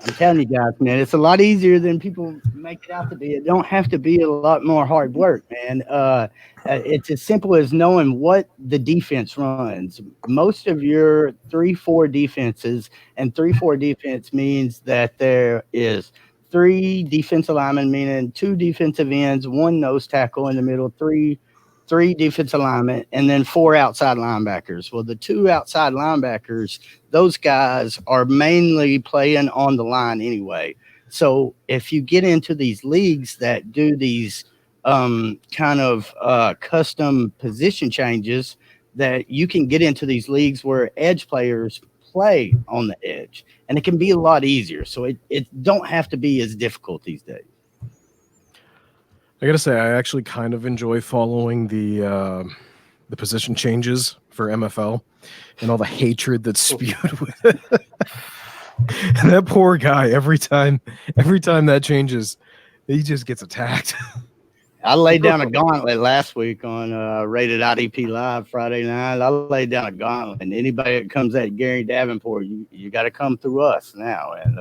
I'm telling you guys, man, it's a lot easier than people make it out to be. It don't have to be a lot more hard work, man. It's as simple as knowing what the defense runs. Most of your 3-4 defenses, and 3-4 defense means that there is three defensive linemen, meaning two defensive ends, one nose tackle in the middle, three defensive linemen, and then four outside linebackers. Well, the two outside linebackers, those guys are mainly playing on the line anyway. So if you get into these leagues that do these kind of custom position changes, that you can get into these leagues where edge players play on the edge, and it can be a lot easier. So it don't have to be as difficult these days. I gotta say, I actually kind of enjoy following the position changes for MFL and all the hatred that's spewed with it. And that poor guy, every time that changes, he just gets attacked. I laid down a gauntlet last week on Rated IDP Live Friday night. I laid down a gauntlet, and anybody that comes at Gary Davenport, you got to come through us now. And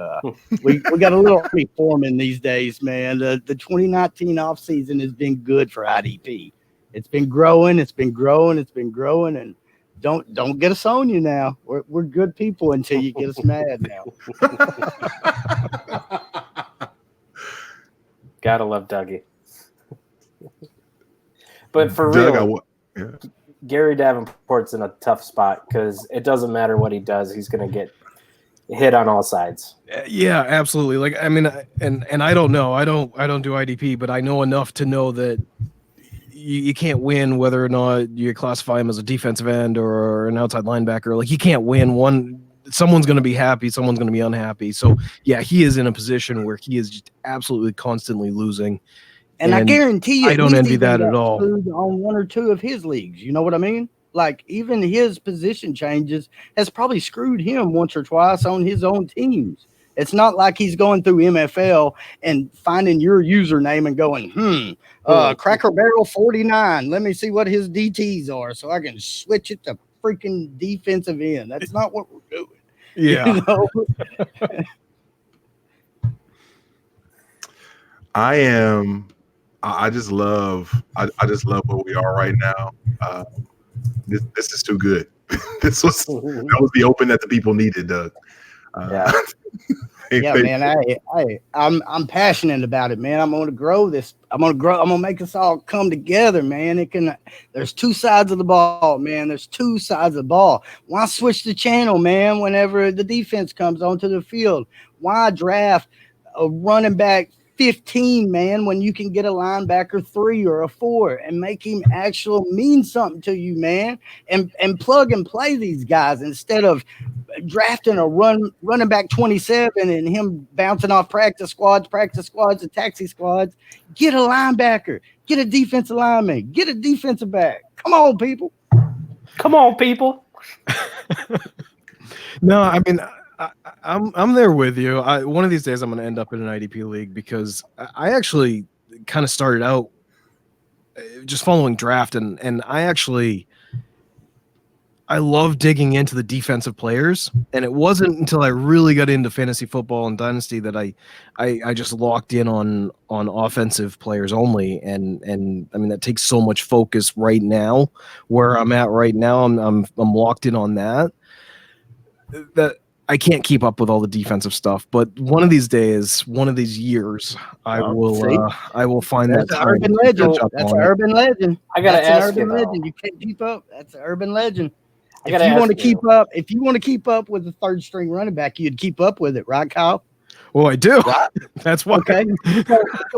we got a little army forming these days, man. The 2019 offseason has been good for IDP. It's been growing, and don't get us on you now. We're good people until you get us mad now. Gotta love Dougie. But for real, Gary Davenport's in a tough spot because it doesn't matter what he does; he's going to get hit on all sides. Yeah, absolutely. Like, I mean, and I don't know. I don't do IDP, but I know enough to know that you can't win whether or not you classify him as a defensive end or an outside linebacker. Like, you can't win one. Someone's going to be happy. Someone's going to be unhappy. So, yeah, he is in a position where he is just absolutely constantly losing. And I guarantee you, I don't envy that at all. On one or two of his leagues, you know what I mean? Like, even his position changes has probably screwed him once or twice on his own teams. It's not like he's going through MFL and finding your username and going, Cracker Barrel 49. Let me see what his DTs are so I can switch it to freaking defensive end. That's not what we're doing. Yeah. You know? I just love where we are right now. This is too good. That was the open that the people needed, Doug. Man. I'm passionate about it, man. I'm going to grow this. I'm going to make us all come together, man. There's two sides of the ball, man. There's two sides of the ball. Why switch the channel, man? Whenever the defense comes onto the field, why draft a running back 15, man, when you can get a linebacker 3 or a 4 and make him actually mean something to you, man, and plug and play these guys instead of drafting a running back 27 and him bouncing off practice squads and taxi squads. Get a linebacker, get a defensive lineman, get a defensive back. Come on, people. No, I mean, I'm there with you. One of these days I'm going to end up in an IDP league because I actually kind of started out just following draft, and I love digging into the defensive players, and it wasn't until I really got into fantasy football and dynasty that I just locked in on offensive players only, and I mean that takes so much focus right now. Where I'm at right now, I'm locked in on that I can't keep up with all the defensive stuff, but one of these days, one of these years, I will find that's that. An urban legend. That's an urban legend. I gotta ask an urban you, legend. You can't keep up. That's an urban legend. If you want to keep up with the third string running back, you'd keep up with it, right, Kyle? Well, I do. Right. That's why. Okay. So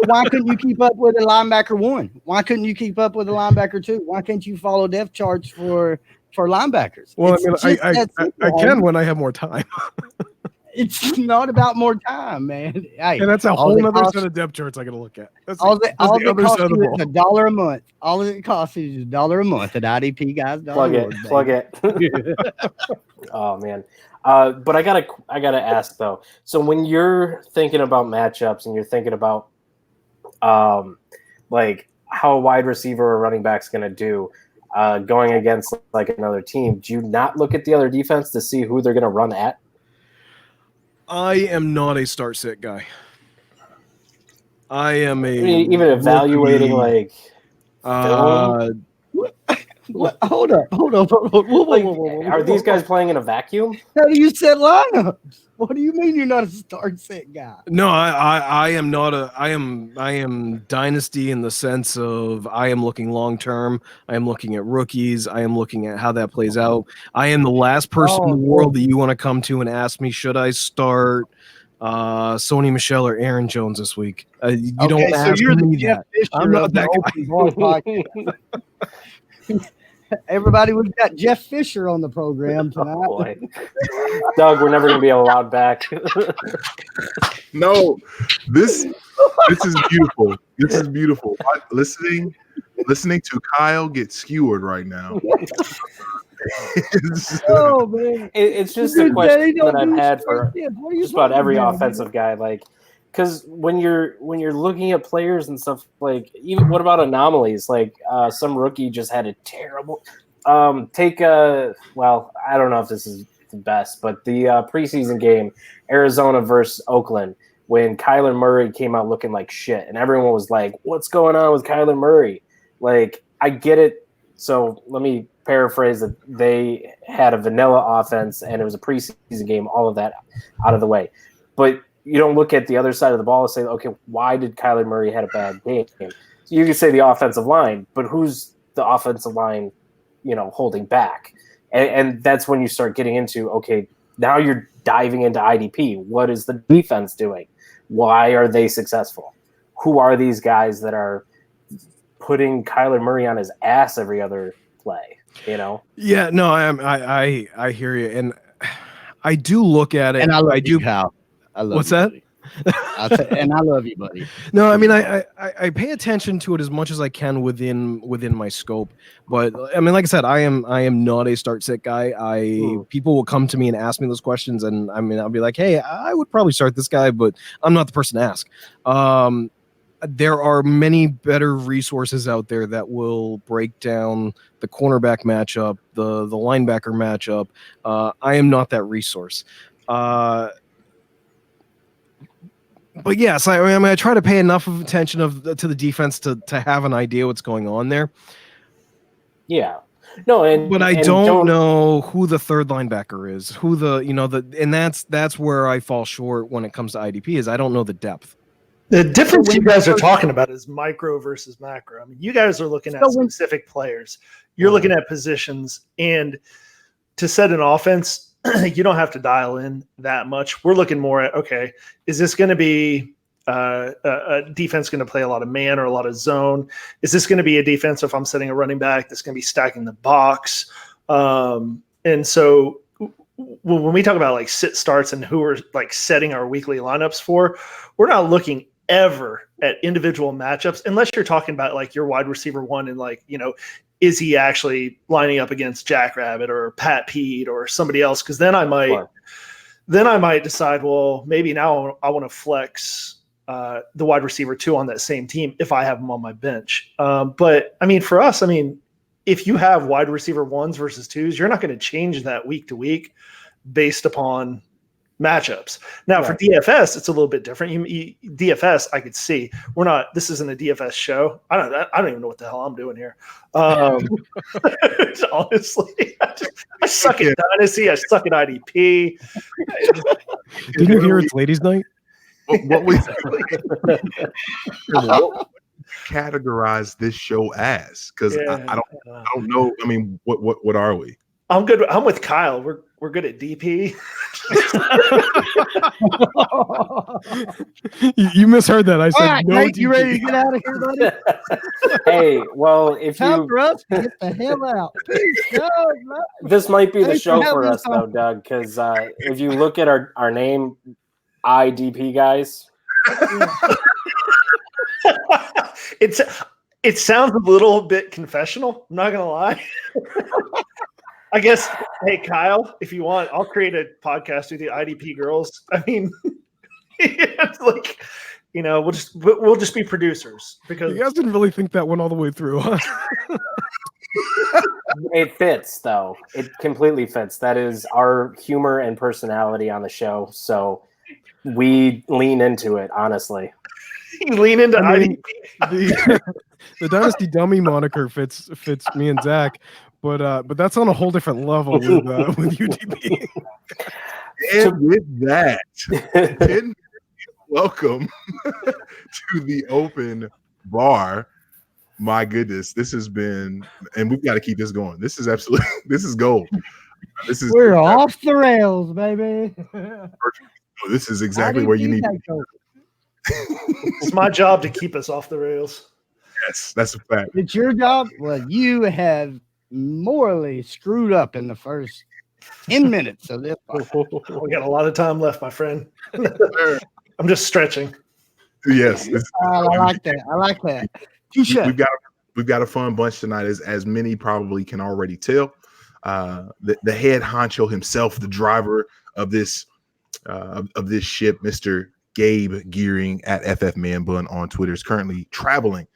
why couldn't you keep up with a linebacker 1? Why couldn't you keep up with a linebacker 2? Why can't you follow depth charts for linebackers? Well, I can when I have more time. It's not about more time, man. Hey, and that's a whole other set of depth charts I got to look at. All it costs you is $1 a month. All it costs is $1 a month at IDP guys. Plug it. Oh man. But I gotta ask though. So when you're thinking about matchups and you're thinking about like how a wide receiver or running back's gonna do going against like another team, do you not look at the other defense to see who they're gonna run at? I am not a start sit guy. I am a Even evaluating rookie, like film. What? Hold up. Whoa, Like, are these guys playing in a vacuum? How do you set lineups? What do you mean you're not a start set guy? No, I am not a I am dynasty in the sense of I am looking long term. I am looking at rookies. I am looking at how that plays out. I am the last person in the world that you want to come to and ask me, should I start Sony Michelle or Aaron Jones this week? You don't so ask you're the me Jeff that. Fisher I'm not of the that Open Bar podcast. Everybody, we've got Jeff Fisher on the program tonight. Oh, boy. Doug, we're never going to be allowed back. No, this is beautiful. This is beautiful. Listening to Kyle get skewered right now. Oh man, it's just a question that I've had for just about every offensive guy. Like, because when you're looking at players and stuff, like, even what about anomalies? Like, some rookie just had a terrible. Well, I don't know if this is the best, but the preseason game, Arizona versus Oakland, when Kyler Murray came out looking like shit, and everyone was like, "What's going on with Kyler Murray?" Like, I get it. So let me paraphrase that they had a vanilla offense and it was a preseason game, all of that out of the way. But you don't look at the other side of the ball and say, okay, why did Kyler Murray had a bad game? So you can say the offensive line, but who's the offensive line, holding back? And that's when you start getting into, okay, now you're diving into IDP. What is the defense doing? Why are they successful? Who are these guys that are putting Kyler Murray on his ass every other play? Yeah, no, I hear you, and I do look at it. And I love I do. Kyle. I love What's you, that? And I love you, buddy. No, I mean, I pay attention to it as much as I can within my scope. But I mean, like I said, I am not a start sit guy. People will come to me and ask me those questions, and I mean, I'll be like, hey, I would probably start this guy, but I'm not the person to ask. There are many better resources out there that will break down the cornerback matchup, the linebacker matchup. I am not that resource. But yes, I try to pay enough of attention to the defense to have an idea what's going on there. Yeah. No, but I don't know who the third linebacker is, and that's where I fall short when it comes to IDP is I don't know the depth. The difference you guys are talking about is micro versus macro. I mean, you guys are looking at specific players. You're looking at positions, and to set an offense, you don't have to dial in that much. We're looking more at, okay, is this going to be a defense going to play a lot of man or a lot of zone? Is this going to be a defense if I'm setting a running back that's going to be stacking the box? And so when we talk about like sit starts and who we're like setting our weekly lineups for, we're not looking ever at individual matchups unless you're talking about like your wide receiver one and like, is he actually lining up against Jackrabbit or Pat Pete or somebody else? Because then I might decide, well, maybe now I want to flex the wide receiver 2 on that same team if I have him on my bench. But I mean, for us, if you have wide receiver 1s versus 2s, you're not going to change that week to week based upon matchups. Now for DFS, it's a little bit different. DFS, I could see this isn't a DFS show. I don't even know what the hell I'm doing here. Honestly, I suck at Dynasty. I suck at IDP. Did you hear it's ladies' night? What we categorize this show as? Because I don't know. I mean, what are we? I'm good. I'm with Kyle. We're good at DP. You misheard that. I said right, no. Nate, you ready to get out of here, buddy? Hey, well, if time for us to get the hell out. This might be the show for us, though, Doug, because if you look at our name, IDP guys, it sounds a little bit confessional. I'm not gonna lie. I guess, hey Kyle, if you want, I'll create a podcast with the IDP girls. I mean, it's like, we'll just be producers because you guys didn't really think that went all the way through. Huh? It fits, though. It completely fits. That is our humor and personality on the show. So we lean into it, honestly. Lean into IDP. The Dynasty Dummy moniker fits me and Zach, but that's on a whole different level with UDP. And with that, welcome to the open bar. My goodness, this has been, and we've got to keep this going. This is absolutely, this is gold. We're off the rails, baby. This is exactly where you need to be. It's my job to keep us off the rails. Yes, that's a fact. It's your job. Well, you have morally screwed up in the first 10 minutes of this. We got a lot of time left, my friend. I'm just stretching. Yes, I like that. I like that. We've got a fun bunch tonight, as many probably can already tell. The head honcho himself, the driver of this ship, Mr. Gabe Gearing at FF Man Bun on Twitter, is currently traveling.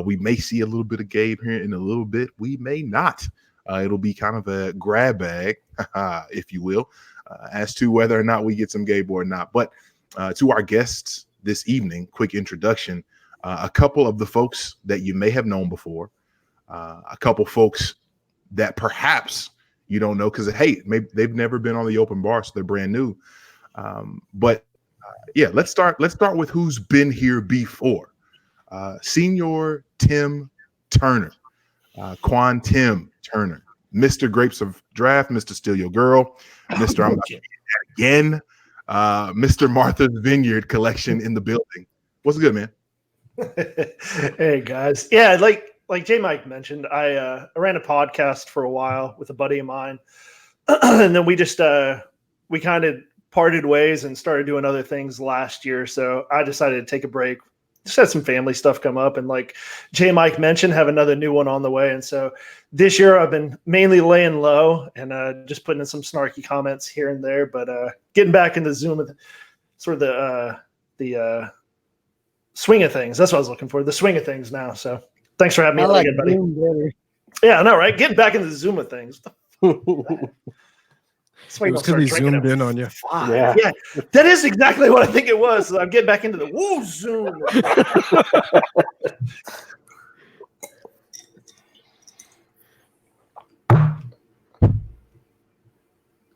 We may see a little bit of Gabe here in a little bit. We may not. It'll be kind of a grab bag, if you will, as to whether or not we get some Gabe or not. But to our guests this evening, quick introduction. A couple of the folks that you may have known before, a couple folks that perhaps you don't know because, hey, maybe they've never been on the open bar, so they're brand new. Yeah, let's start with who's been here before. Senior Tim Turner, Quan Tim Turner, Mr. Grapes of Draft, Mr. Steal Your Girl, Mr. I'm Not Again, Mr. Martha's Vineyard collection in the building. What's good, man? Hey guys, yeah, like J Mike mentioned, I ran a podcast for a while with a buddy of mine, and then we just we kind of parted ways and started doing other things last year. So I decided to take a break. Just had some family stuff come up, and like J Mike mentioned, have another new one on the way. And so this year I've been mainly laying low and just putting in some snarky comments here and there, but getting back into Zoom with sort of the swing of things. That's what I was looking for. The swing of things now. So thanks for having me on again, buddy. Yeah, I know, right? Getting back into the Zoom of things. It was because he zoomed in on you. Yeah, that is exactly what I think it was. I'm getting back into the woo Zoom.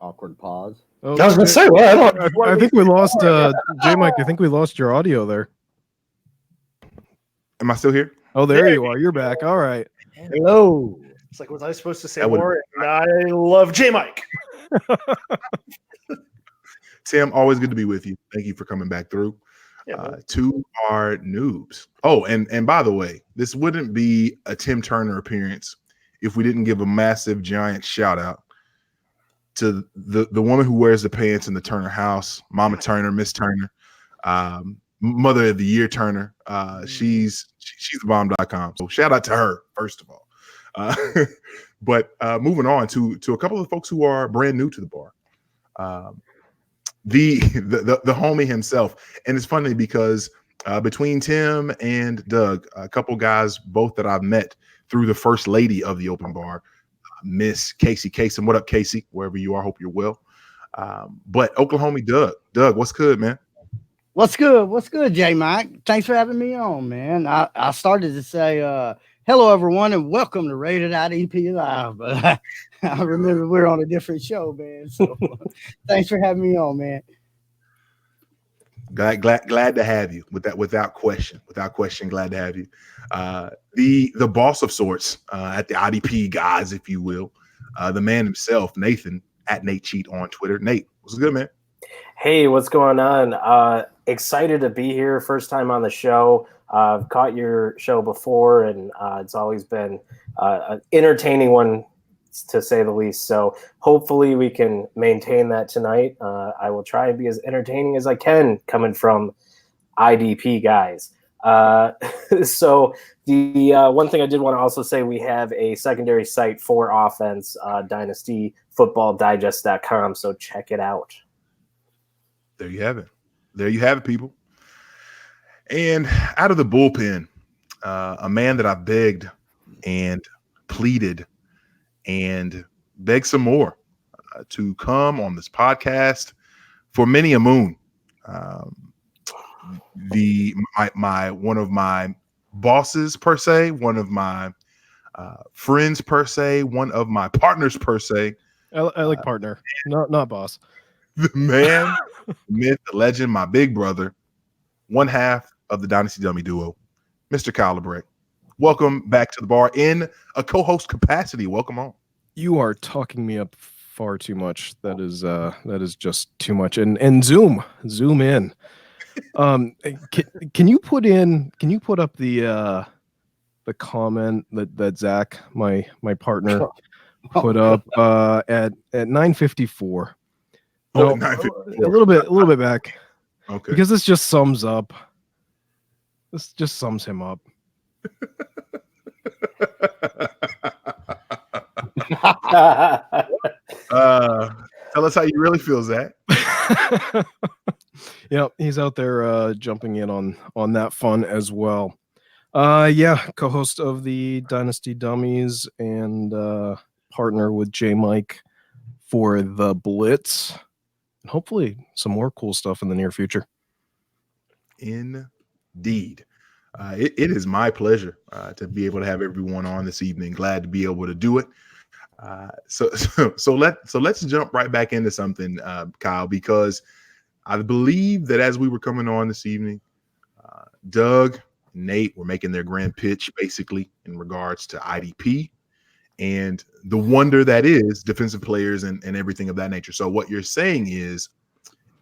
Awkward pause. Oh, I was going to say, I think we lost J Mike. I think we lost your audio there. Am I still here? Oh, there you are. You're back. All right. Hello. It's like, was I supposed to say more? I love J Mike. Tim, always good to be with you. Thank you for coming back through. To our noobs. Oh, and by the way, this wouldn't be a Tim Turner appearance if we didn't give a massive, giant shout out to the woman who wears the pants in the Turner house, Mama Turner, Miss Turner, Mother of the Year Turner. She's the bomb.com. So shout out to her, first of all. But moving on to a couple of folks who are brand new to the bar. The homie himself. And it's funny because between Tim and Doug, a couple guys, both that I've met through the first lady of the open bar, Miss Casey Kasem. What up, Casey? Wherever you are, hope you're well. But Oklahoma Doug, what's good, man? What's good, J Mike? Thanks for having me on, man. I started to say hello, everyone, and welcome to Rated IDP Live. But I remember we're on a different show, man. So thanks for having me on, man. Glad to have you. Without question, glad to have you. The boss of sorts at the IDP guys, if you will, the man himself, Nathan at Nate Cheat on Twitter. Nate, what's good, man? Hey, what's going on? Excited to be here. First time on the show. I've caught your show before, and it's always been an entertaining one, to say the least. So hopefully we can maintain that tonight. I will try and be as entertaining as I can coming from IDP guys. So the one thing I did want to also say, we have a secondary site for offense, dynastyfootballdigest.com. So check it out. There you have it, people. And out of the bullpen, a man that I begged and pleaded and begged some more to come on this podcast for many a moon. my one of my bosses per se, one of my friends per se, one of my partners per se. I like partner, not boss. The man, myth, the legend, my big brother, one half of the Dynasty Dummy duo, Mr. Kyle LeBrec. Welcome back to the bar in a co-host capacity. Welcome on. You are talking me up far too much. That is just too much. And zoom in. Can you put up the comment that Zach, my partner, put up at 9:54? Oh, no, 9:54. a little bit back. Okay. Because this just sums up. This just sums him up. Tell us how you really feel, Zach. Yeah, he's out there jumping in on that fun as well. Co-host of the Dynasty Dummies and partner with J Mike for the Blitz. And hopefully some more cool stuff in the near future. Indeed. It is my pleasure to be able to have everyone on this evening. Glad to be able to do it. So let's jump right back into something, Kyle, because I believe that as we were coming on this evening, Doug, Nate were making their grand pitch basically in regards to IDP and the wonder that is defensive players and everything of that nature. So what you're saying is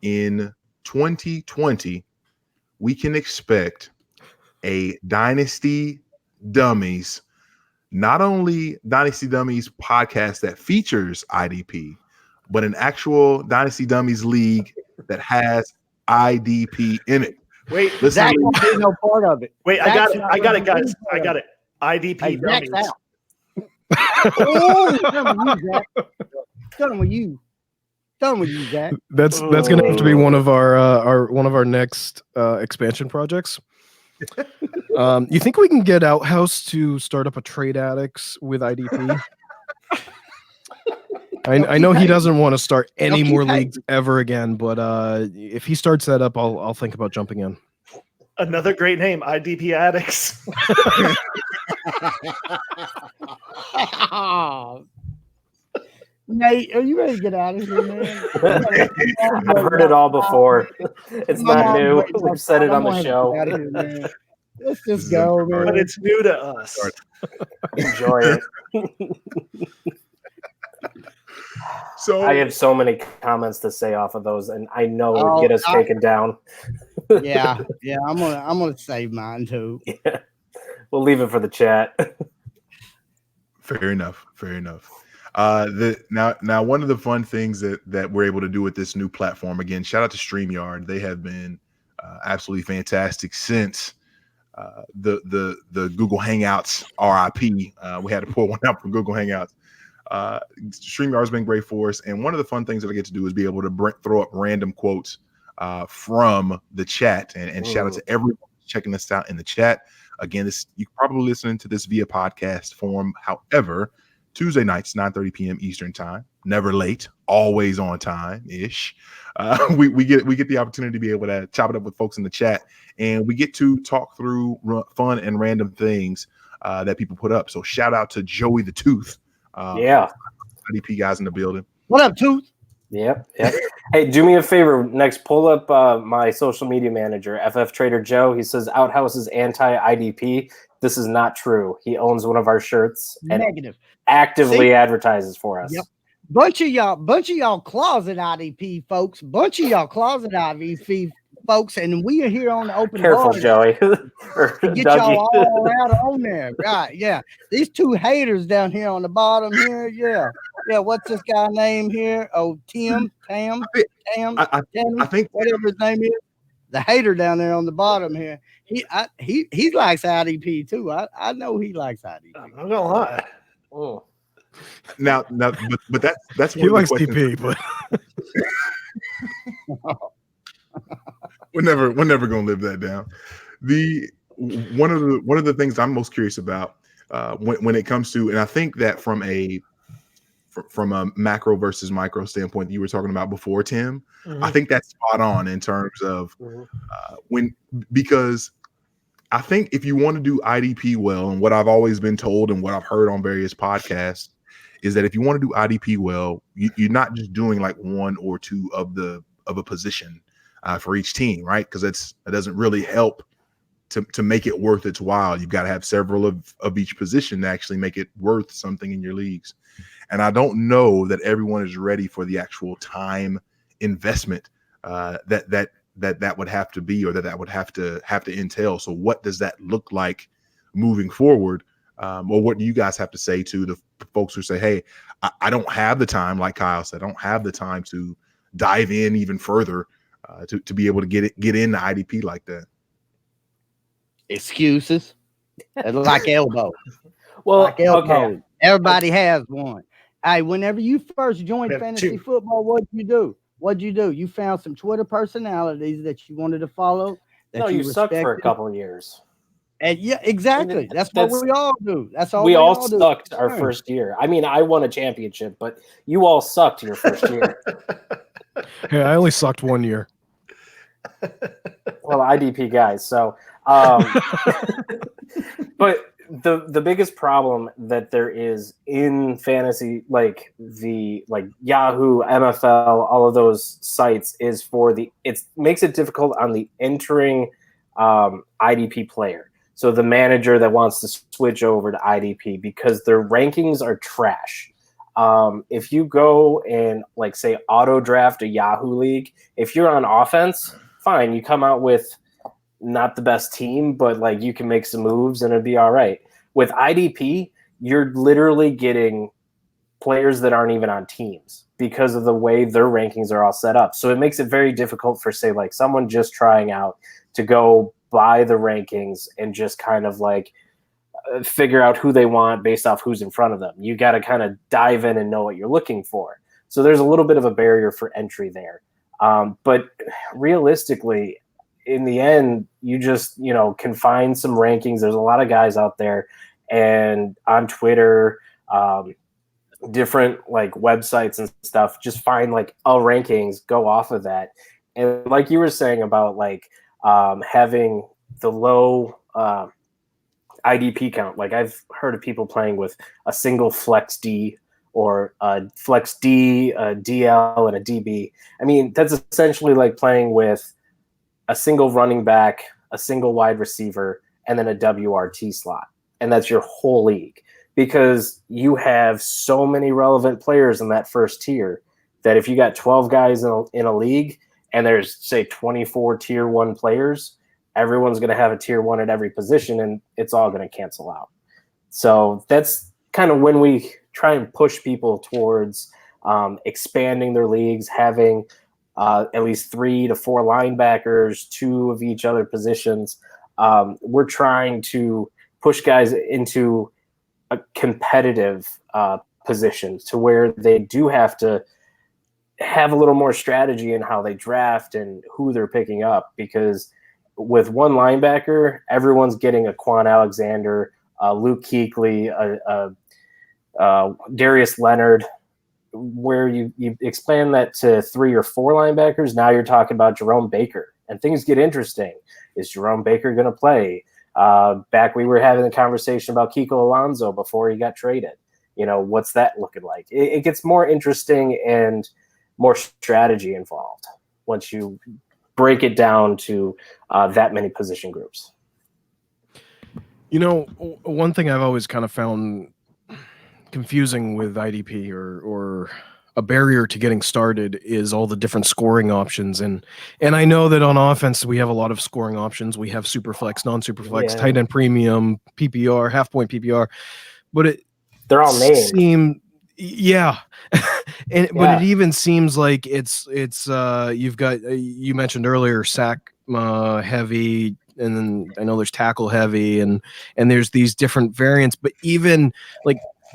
in 2020, we can expect a Dynasty Dummies, not only Dynasty Dummies podcast that features IDP, but an actual Dynasty Dummies league that has IDP in it. Wait, Zach won't be no part of it. Wait, I got it, guys. I got it. IDP Hey, Dummies. Zach's out. Oh, done with you, Zach. That's gonna have to be one of our next expansion projects. You think we can get Outhouse to start up a trade addicts with IDP? I know he doesn't want to start any more leagues ever again, but if he starts that up, I'll think about jumping in. Another great name, IDP Addicts. Nate, are you ready to get out of here, man? I've heard it all before. It's not new. We've said it on the show. Here, let's just go, man. But it's new to us. Enjoy it. So I have so many comments to say off of those, and I know it would get us taken down. yeah, I'm gonna save mine too. Yeah. We'll leave it for the chat. Fair enough. Now one of the fun things that we're able to do with this new platform, again, shout out to StreamYard. They have been absolutely fantastic since the Google Hangouts RIP. We had to pour one out for Google Hangouts. StreamYard has been great for us, and one of the fun things that I get to do is be able to throw up random quotes from the chat, and shout out to everyone checking this out in the chat. Again, you can probably listen to this via podcast form. However, Tuesday nights, 9:30 p.m. Eastern time, never late, always on time ish. We get the opportunity to be able to chop it up with folks in the chat, and we get to talk through fun and random things that people put up. So shout out to Joey the Tooth. IDP guys in the building. What up, Tooth? Yep. Hey, do me a favor. Next, pull up my social media manager, FF Trader Joe. He says Outhouse is anti-IDP. This is not true. He owns one of our shirts and actively advertises for us. Yep. Bunch of y'all closet IDP folks. Bunch of y'all closet IDP folks, and we are here on the open. Careful, Joey. Get y'all all out on there, right? Yeah, these two haters down here on the bottom here. Yeah. What's this guy name here? Oh, Tam. I think whatever his name is. The hater down there on the bottom here. He likes IDP too. I know he likes IDP. I'm not gonna lie. Oh. Now, but that's he likes DP, but we're never gonna live that down. One of the things I'm most curious about when it comes to, and I think that from from a macro versus micro standpoint that you were talking about before, Tim. I think that's spot on in terms of because I think if you want to do IDP well, and what I've always been told and what I've heard on various podcasts is that if you want to do IDP well, you're not just doing like one or two of a position for each team, right? Because that doesn't really help to make it worth its while. You've got to have several of each position to actually make it worth something in your leagues. And I don't know that everyone is ready for the actual time investment that would have to be, or that would have to entail. So what does that look like moving forward? Or what do you guys have to say to the folks who say, hey, I don't have the time, like Kyle said, I don't have the time to dive in even further to be able to get into IDP like that? Excuses. Like elbow. Well, like elbow. Okay. Everybody has one. Hey, whenever you first joined fantasy football, what'd you do? You found some Twitter personalities that you wanted to follow. No, you sucked for a couple of years. And yeah, exactly. That's what we all do. That's all we all do. sucked our first year. I mean, I won a championship, but you all sucked your first year. Hey, I only sucked 1 year. Well, IDP guys. So, but the biggest problem that there is in fantasy, like Yahoo, MFL, all of those sites, is it makes it difficult on the entering IDP player. So the manager that wants to switch over to IDP, because their rankings are trash. If you go and say auto draft a Yahoo league, if you're on offense, fine, you come out with not the best team, but you can make some moves and it'd be all right. With IDP, you're literally getting players that aren't even on teams because of the way their rankings are all set up. So it makes it very difficult for, say, someone just trying out to go by the rankings and just kind of figure out who they want based off who's in front of them. You got to kind of dive in and know what you're looking for. So there's a little bit of a barrier for entry there. But realistically, in the end, you just, can find some rankings. There's a lot of guys out there and on Twitter, different websites and stuff, just find rankings, go off of that. And like you were saying about having the low IDP count, I've heard of people playing with a single flex D or a flex D, a DL, and a DB. I mean, that's essentially playing with a single running back, a single wide receiver, and then a WRT slot. And that's your whole league, because you have so many relevant players in that first tier that if you got 12 guys in a league and there's, say, 24 tier 1 players, everyone's going to have a tier 1 at every position, and it's all going to cancel out. So that's kind of when we try and push people towards expanding their leagues, having at least 3 to 4 linebackers, 2 of each other positions. We're trying to push guys into a competitive position to where they do have to have a little more strategy in how they draft and who they're picking up, because with one linebacker, everyone's getting a Quan Alexander, Luke Kuechly, Darius Leonard. Where you expand that to 3 or 4 linebackers, now you're talking about Jerome Baker, and things get interesting. Is Jerome Baker going to play? Back we were having a conversation about Kiko Alonso before he got traded. What's that looking like? It gets more interesting and more strategy involved once you break it down to that many position groups. One thing I've always kind of found confusing with IDP or a barrier to getting started is all the different scoring options. And I know that on offense, we have a lot of scoring options. We have super flex, non-super flex, tight end premium, PPR, half point PPR, but they're all named. Yeah. But it even seems like it's you've got, you mentioned earlier, sack heavy, and then I know there's tackle heavy, and there's these different variants, but even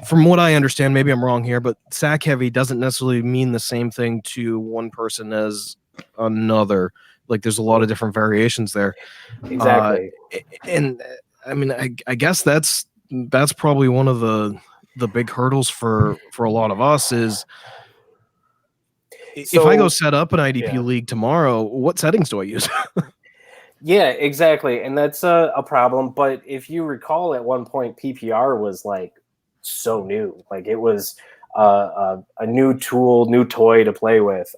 from what I understand, maybe I'm wrong here, but sack heavy doesn't necessarily mean the same thing to one person as another. There's a lot of different variations there. Exactly. And I mean, I guess that's probably one of the the big hurdles for a lot of us is if I go set up an IDP league tomorrow, what settings do I use? Yeah, exactly. And that's a problem. But if you recall, at one point, PPR was like so new. Like it was a new tool, new toy to play with.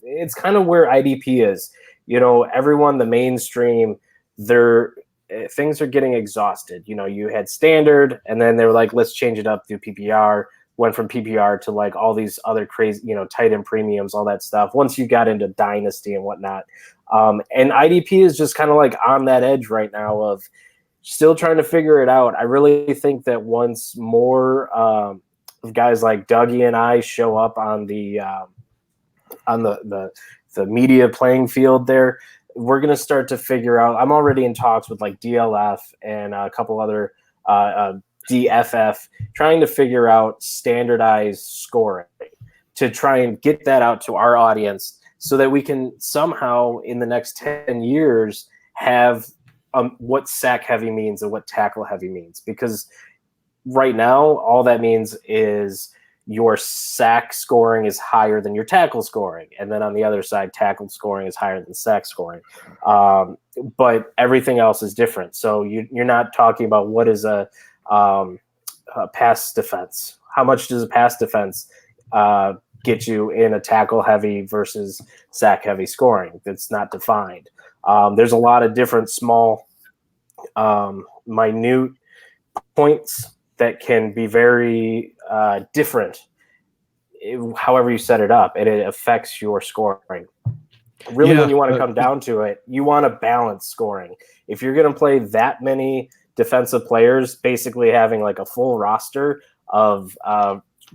It's kind of where IDP is. Everyone, the mainstream, things are getting exhausted. You had standard, and then they were like, let's change it up through PPR. Went from PPR to like all these other crazy, tight end premiums, all that stuff. Once you got into Dynasty and whatnot. And IDP is just kind of like on that edge right now of still trying to figure it out. I really think that once more guys like Dougie and I show up on the media playing field there, we're going to start to figure out. I'm already in talks with like DLF and a couple other DFF, trying to figure out standardized scoring to try and get that out to our audience so that we can somehow in the next 10 years have what sack heavy means and what tackle heavy means. Because right now, all that means is your sack scoring is higher than your tackle scoring. And then on the other side, tackle scoring is higher than sack scoring. But everything else is different. So you're not talking about what is a pass defense. How much does a pass defense get you in a tackle heavy versus sack heavy scoring? That's not defined. There's a lot of different small, minute points that can be very different however you set it up, and it affects your scoring. Really, when you want to come down to it, you want to balance scoring. If you're going to play that many defensive players, basically having like a full roster of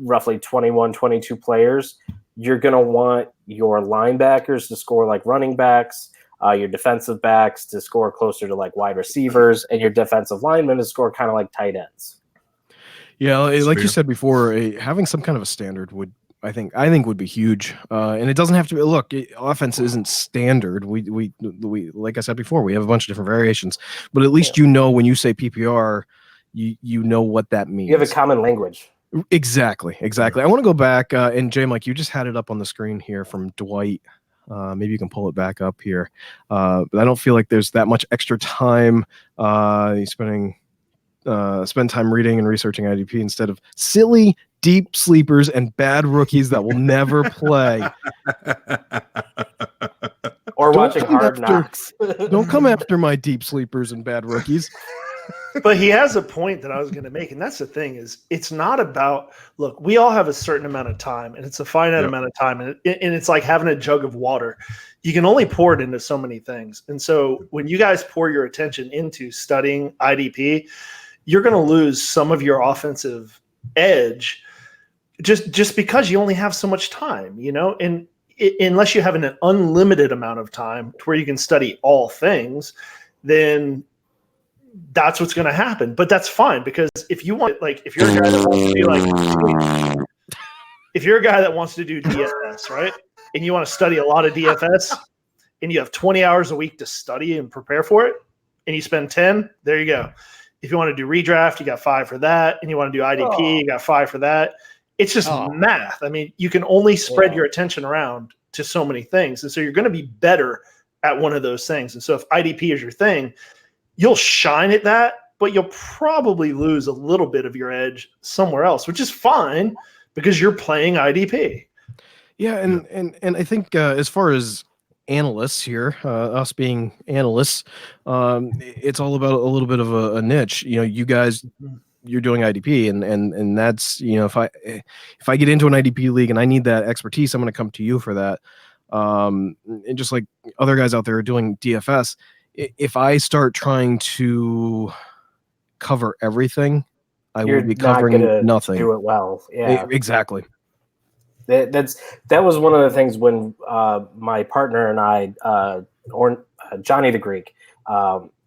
roughly 21, 22 players, you're going to want your linebackers to score like running backs, your defensive backs to score closer to like wide receivers, and your defensive linemen to score kind of like tight ends. Yeah, like you said before, having some kind of a standard would, I think would be huge. And it doesn't have to be, look, offense isn't standard. We like I said before, we have a bunch of different variations, but at least when you say PPR, you know what that means. You have a common language. Exactly. I want to go back and Jay, Mike, you just had it up on the screen here from Dwight. Maybe you can pull it back up here. But I don't feel like there's that much extra time spend time reading and researching IDP instead of silly deep sleepers and bad rookies that will never play. Or watching Hard Knocks. Don't come after my deep sleepers and bad rookies. But he has a point that I was going to make, and that's the thing is it's not about, look, we all have a certain amount of time, and it's a finite amount of time, and it's like having a jug of water. You can only pour it into so many things. And so when you guys pour your attention into studying IDP, you're going to lose some of your offensive edge just because you only have so much time, and unless you have an unlimited amount of time to where you can study all things, then that's what's going to happen. But that's fine, because if you want, like, if you're a guy that wants to be like, if you're a guy that wants to do DFS, right, and you want to study a lot of DFS, and you have 20 hours a week to study and prepare for it, and you spend 10, there you go. If you want to do redraft, you got 5 for that, and you want to do IDP, you got 5 for that. It's just math. I mean, you can only spread your attention around to so many things, and so you're going to be better at one of those things. And so if IDP is your thing, you'll shine at that, but you'll probably lose a little bit of your edge somewhere else, which is fine because you're playing IDP. Yeah, and I think as far as analysts here, us being analysts, it's all about a little bit of a niche. You guys, you're doing IDP, and that's, if I get into an IDP league and I need that expertise, I'm going to come to you for that. And just like other guys out there are doing DFS, if I start trying to cover everything, I will be covering nothing. Do it well, yeah, exactly. That was one of the things when my partner and I, Johnny the Greek,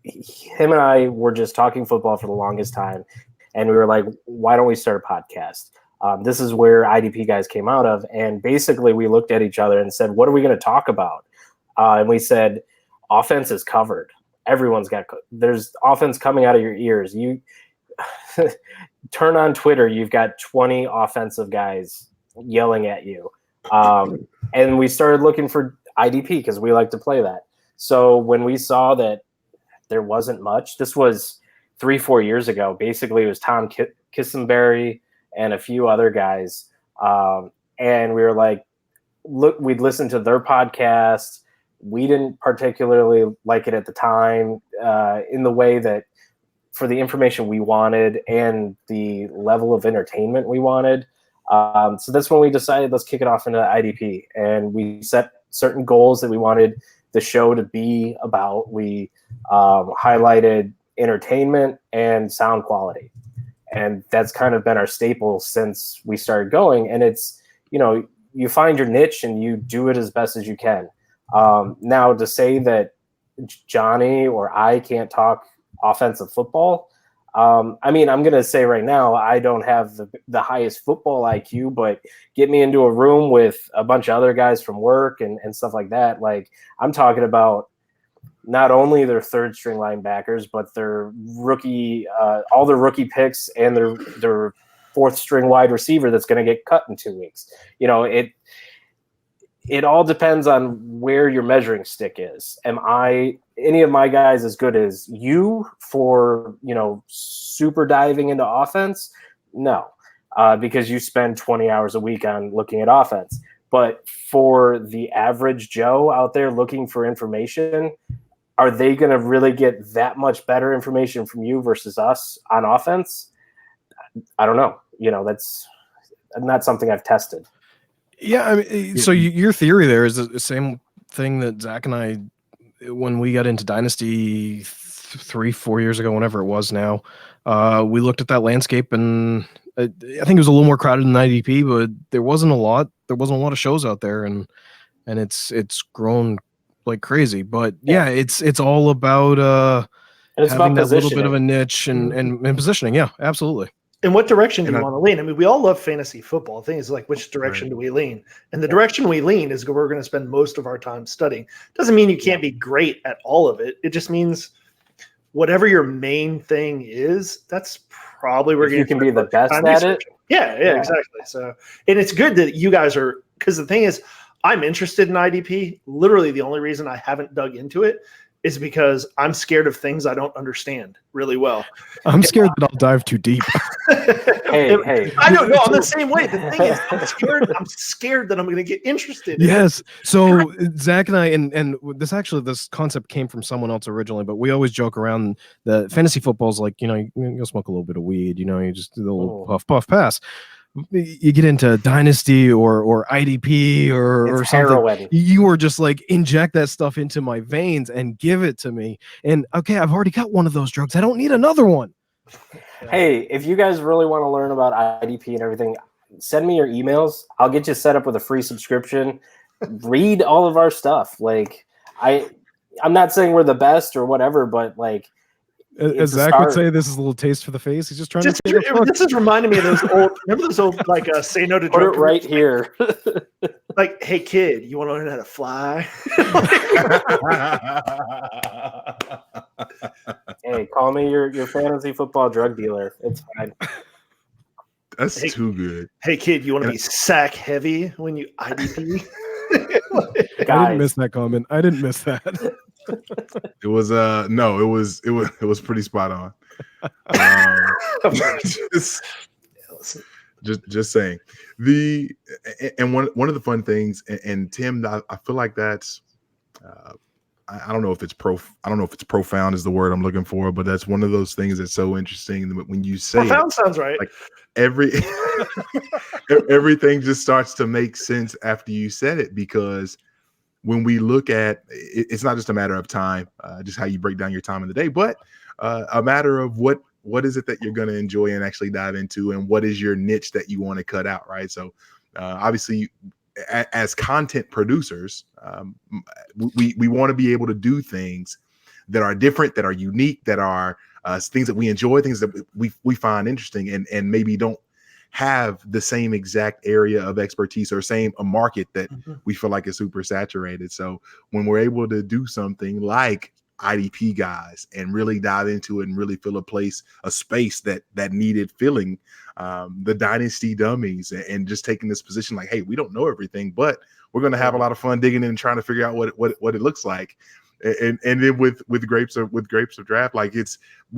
him and I were just talking football for the longest time, and we were like, why don't we start a podcast? This is where IDP guys came out of, and basically we looked at each other and said, what are we going to talk about? And we said, offense is covered. Everyone's got – there's offense coming out of your ears. turn on Twitter, you've got 20 offensive guys yelling at you. And we started looking for IDP because we like to play that. So when we saw that there wasn't much, this was 3-4 years ago. Basically, it was Tom Kissenberry and a few other guys. And we were like, look, we'd listen to their podcast. We didn't particularly like it at the time in the way that for the information we wanted and the level of entertainment we wanted. So that's when we decided, let's kick it off into IDP. And we set certain goals that we wanted the show to be about. We highlighted entertainment and sound quality. And that's kind of been our staple since we started going. And it's, you find your niche and you do it as best as you can. Now, to say that Johnny or I can't talk offensive football, I mean, I'm going to say right now, I don't have the highest football IQ, but get me into a room with a bunch of other guys from work and stuff like that. Like, I'm talking about not only their third string linebackers, but their rookie, all their rookie picks and their fourth string wide receiver that's going to get cut in 2 weeks. It all depends on where your measuring stick is. Am any of my guys as good as you for, super diving into offense? No, because you spend 20 hours a week on looking at offense. But for the average Joe out there looking for information, are they going to really get that much better information from you versus us on offense? I don't know. That's not something I've tested. Yeah, I mean, so your theory there is the same thing that Zach and I, when we got into Dynasty 3-4 years ago, whenever it was now, we looked at that landscape, and I think it was a little more crowded than IDP, but there wasn't a lot. There wasn't a lot of shows out there, and it's grown like crazy. But yeah, it's all about having that little bit of a niche and positioning. Yeah, absolutely. In what direction do you want to lean? I mean, we all love fantasy football. The thing is, like, which direction do we lean? And the direction we lean is we're going to spend most of our time studying. Doesn't mean you can't be great at all of it. It just means whatever your main thing is, that's probably where you can be the best at it. Yeah, exactly. So, and it's good that you guys are, because the thing is, I'm interested in IDP. Literally, the only reason I haven't dug into it is because I'm scared of things I don't understand really well. I'm scared that I'll dive too deep. Hey. I don't know. I'm the same way. The thing is, I'm scared that I'm going to get interested. Yes. So Zach and I, and this concept came from someone else originally, but we always joke around the fantasy football's like, you go smoke a little bit of weed, you just do a little puff pass. You get into Dynasty or IDP or something, heroin. You were just like, inject that stuff into my veins and give it to me. And okay, I've already got one of those drugs. I don't need another one. Hey, if you guys really want to learn about IDP and everything, send me your emails. I'll get you set up with a free subscription. Read all of our stuff. Like, I'm not saying we're the best or whatever, but like, as Zach would say, this is a little taste for the face. He's just trying to. This is reminding me of those old. Remember those old like say no to put it right here. Like, hey kid, you want to learn how to fly? Hey, call me your fantasy football drug dealer. It's fine. That's too good. Hey kid, you want to be sack heavy when you IDP? I didn't miss that comment. I didn't miss that. It was no, it was pretty spot on. Just saying. One of the fun things, and Tim, I feel like that's I don't know if it's profound is the word I'm looking for, but that's one of those things that's so interesting when you say profound sounds right. Like everything just starts to make sense after you said it, because when we look at it, it's not just a matter of time, just how you break down your time in the day, but a matter of what is it that you're going to enjoy and actually dive into, and what is your niche that you want to cut out, right? So obviously, as content producers, we want to be able to do things that are different, that are unique, that are things that we enjoy, things that we find interesting, and maybe don't have the same exact area of expertise or a market that we feel like is super saturated. So when we're able to do something like IDP guys and really dive into it and really fill a space that needed filling. The dynasty dummies and just taking this position like, hey, we don't know everything, but we're going to have a lot of fun digging in and trying to figure out what it looks like. And then with grapes of draft, like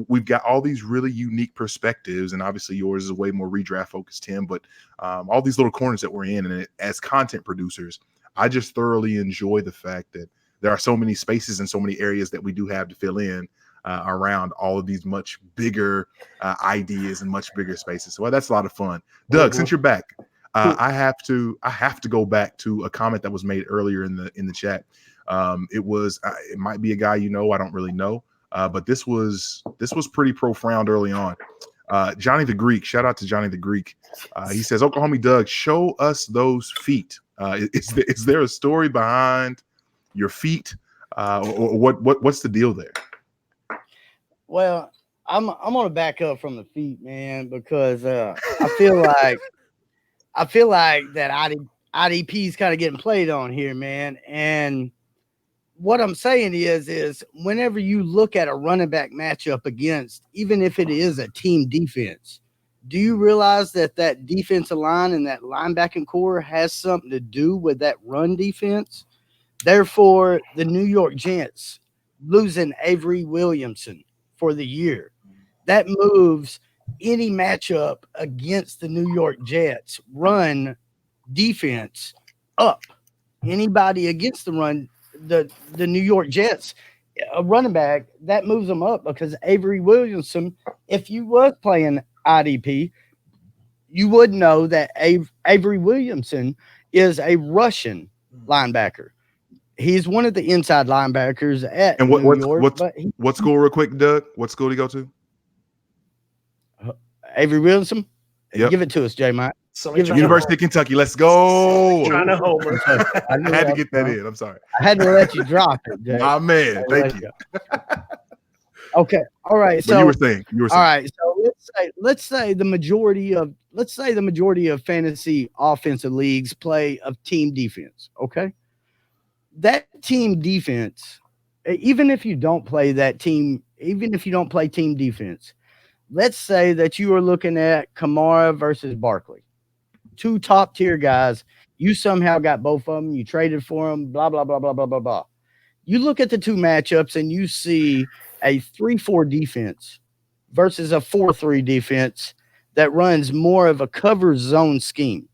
we've got all these really unique perspectives, and obviously yours is way more redraft focused, Tim. But all these little corners that we're in, and as content producers, I just thoroughly enjoy the fact that there are so many spaces and so many areas that we do have to fill in around all of these much bigger ideas and much bigger spaces. So that's a lot of fun. Doug, since you're back, I have to go back to a comment that was made earlier in the chat. It might be a guy I don't really know, but this was pretty profound early on. Johnny the Greek, shout out to Johnny the Greek. He says, Oklahoma Doug, show us those feet. Is there a story behind your feet, or what's the deal there? Well, I'm gonna back up from the feet, man, because I feel like that IDP is kind of getting played on here, man. And what I'm saying is whenever you look at a running back matchup against, even if it is a team defense, do you realize that defensive line and that linebacking core has something to do with that run defense? Therefore, the New York Jets losing Avery Williamson for the year, that moves any matchup against the New York Jets run defense up. Anybody against the run, the New York Jets, a running back, that moves them up, because Avery Williamson, if you was playing IDP, you would know that Avery Williamson is a Russian linebacker. He's one of the inside linebackers at New York. What school, real quick, Doug? What school did he go to? Avery Williamson? Yep. Give it to us, J. Mike. University of Kentucky. Let's go. Trying to homer. I had to get that in. I'm sorry. I had to let you drop it, Jay. Ah, man. Thank you. Okay. All right. So you were saying. All right. So let's say the majority of fantasy offensive leagues play a team defense. Okay. That team defense, even if you don't play team defense, let's say that you are looking at Kamara versus Barkley, two top tier guys. You somehow got both of them. You traded for them, blah, blah, blah, blah, blah, blah, blah. You look at the two matchups and you see a 3-4 defense versus a 4-3 defense that runs more of a cover zone scheme.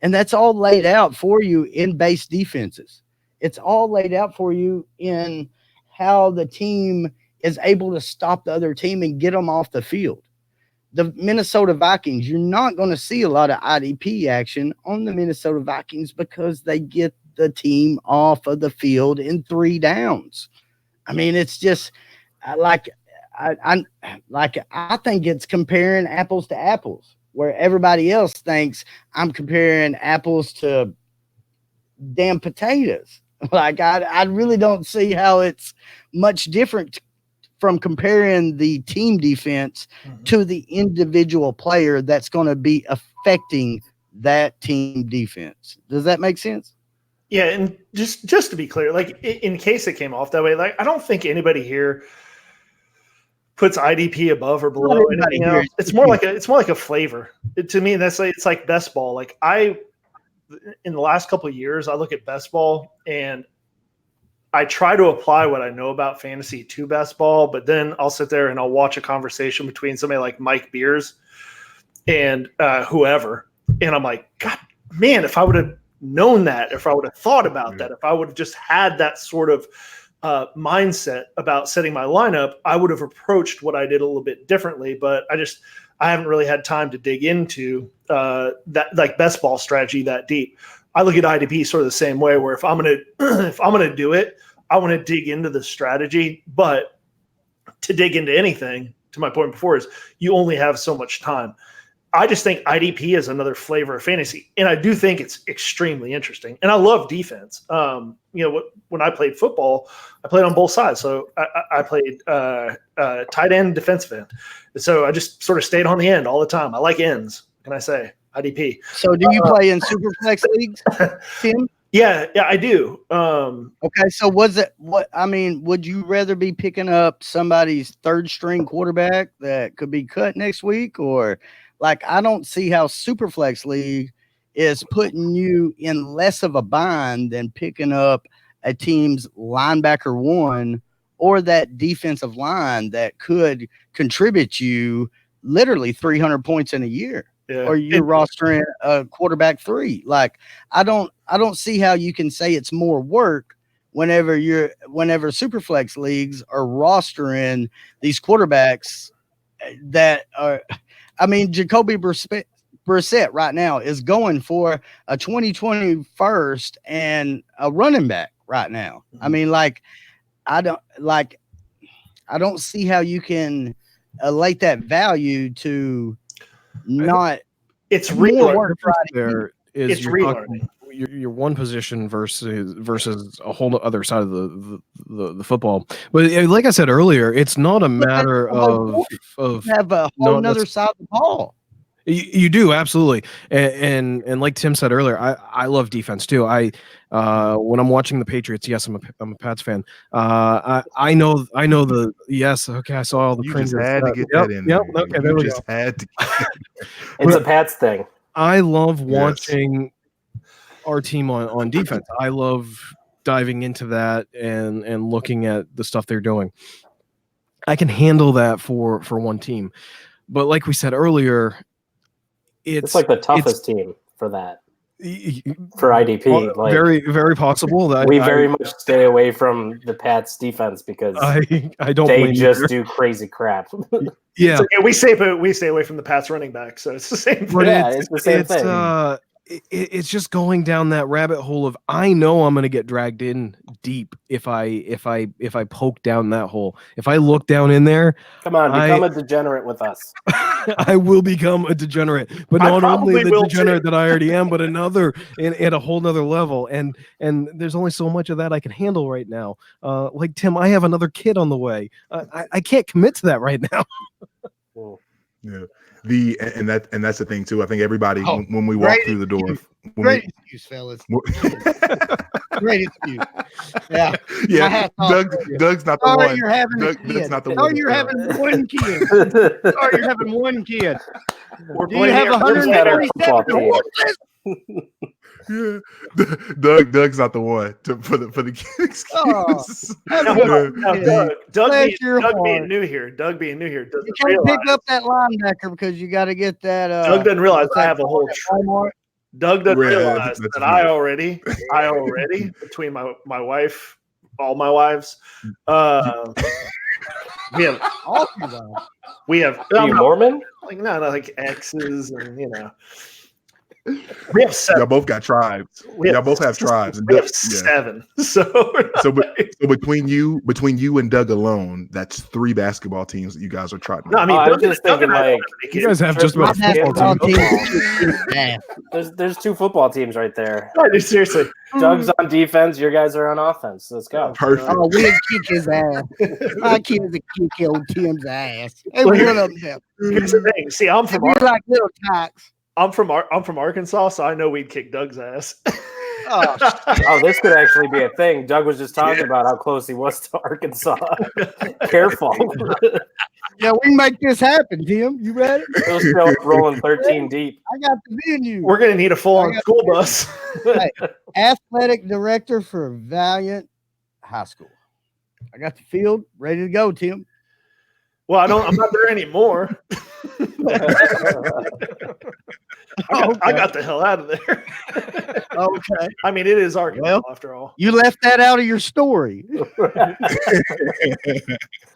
And that's all laid out for you in base defenses. It's all laid out for you in how the team is able to stop the other team and get them off the field. The Minnesota Vikings, you're not going to see a lot of IDP action on the Minnesota Vikings because they get the team off of the field in 3 downs. I mean, it's just I think it's comparing apples to apples, where everybody else thinks I'm comparing apples to damn potatoes. Like I really don't see how it's much different from comparing the team defense to the individual player that's going to be affecting that team defense. Does that make sense? Yeah, and just to be clear, like in case it came off that way, like I don't think anybody here puts IDP above or below anything else. It's more like a flavor. To me, it's like best ball. Like in the last couple of years, I look at best ball and I try to apply what I know about fantasy to best ball, but then I'll sit there and I'll watch a conversation between somebody like Mike Beers and whoever. And I'm like, God, man, if I would have known that, if I would have thought about that, if I would have just had that sort of mindset about setting my lineup, I would have approached what I did a little bit differently. But I haven't really had time to dig into that like best ball strategy that deep. I look at IDP sort of the same way, where if I'm gonna do it, I want to dig into the strategy. But to dig into anything, to my point before, is you only have so much time. I just think IDP is another flavor of fantasy, and I do think it's extrement interesting. And I love defense. When I played football, I played on both sides. So I played tight end, defensive end. So I just sort of stayed on the end all the time. I like ends. Can I say IDP? So do you play in Superflex leagues, Tim? Yeah, I do. Okay, so would you rather be picking up somebody's third string quarterback that could be cut next week, or like I don't see how Superflex League is putting you in less of a bind than picking up a team's linebacker one or that defensive line that could contribute you literally 300 points in a year. Yeah. Or you're rostering a quarterback 3. Like I don't see how you can say it's more work whenever Superflex leagues are rostering these quarterbacks that are. I mean, Jacoby Brissett right now is going for a 2020 first and a running back right now. I mean, like I don't see how you can elate that value to not. It's relearning. There is your one position versus a whole other side of the football. But like I said earlier, it's not a matter of have a whole other side of the ball. You do, absolutely, and like Tim said earlier, I love defense too. When I'm watching the Patriots, yes, I'm a Pats fan. I know the yes. Okay, I saw all the. You just had to get that in. Yep. There. Okay, there we go. Had to. It's a Pats thing. I love watching our team on defense. I love diving into that and looking at the stuff they're doing. I can handle that for one team, but like we said earlier. It's like the toughest team for that. For IDP, like very, very possible that we very much stay away from the Pats defense because I don't. They just do crazy crap. Yeah, we stay away from the Pats running back, so it's the same thing. It's the same thing. It's just going down that rabbit hole of I know I'm going to get dragged in deep if I poke down that hole. If I look down in there, come on, become a degenerate with us. I will become a degenerate, but not only the degenerate that I already am, but another at a whole nother level. And there's only so much of that I can handle right now. Like Tim, I have another kid on the way. I can't commit to that right now. Yeah. And that's the thing too. I think everybody when we walk through the door, great excuse, fellas. Great excuse. Yeah. Doug's not the one. You're having Doug's not the one. You're having one kid. You're having one kid. Do you have 137? Yeah, Doug's not the one for the excuse. Doug being new here. You can't pick up that linebacker because you got to get that. Doug doesn't realize I have a whole. Doug doesn't realize that I already between my wife, all my wives, we have Are you Mormon? Like like exes and we have 7. Y'all both got tribes. Y'all both have tribes. We have 7. So between you and Doug alone, that's 3 basketball teams that you guys are trying. No, I mean, I was just thinking like you guys have just about a football team. There's 2 football teams right there. No, seriously. Doug's on defense. Your guys are on offense. Let's go. Perfect. Oh, we'll kick his ass. My kids will kick old Tim's ass. Every one of them. Here's the thing. See, I'm from like little tots. I'm from Arkansas, so I know we'd kick Doug's ass. Oh, this could actually be a thing. Doug was just talking about how close he was to Arkansas. Careful. Yeah, we can make this happen, Tim. You ready? We're still rolling 13 deep. I got the venue. We're going to need a full-on school bus. Hey, athletic director for Valiant High School. I got the field ready to go, Tim. Well, I'm not there anymore. I got the hell out of there. Okay. I mean, it is Arkansas after all. You left that out of your story.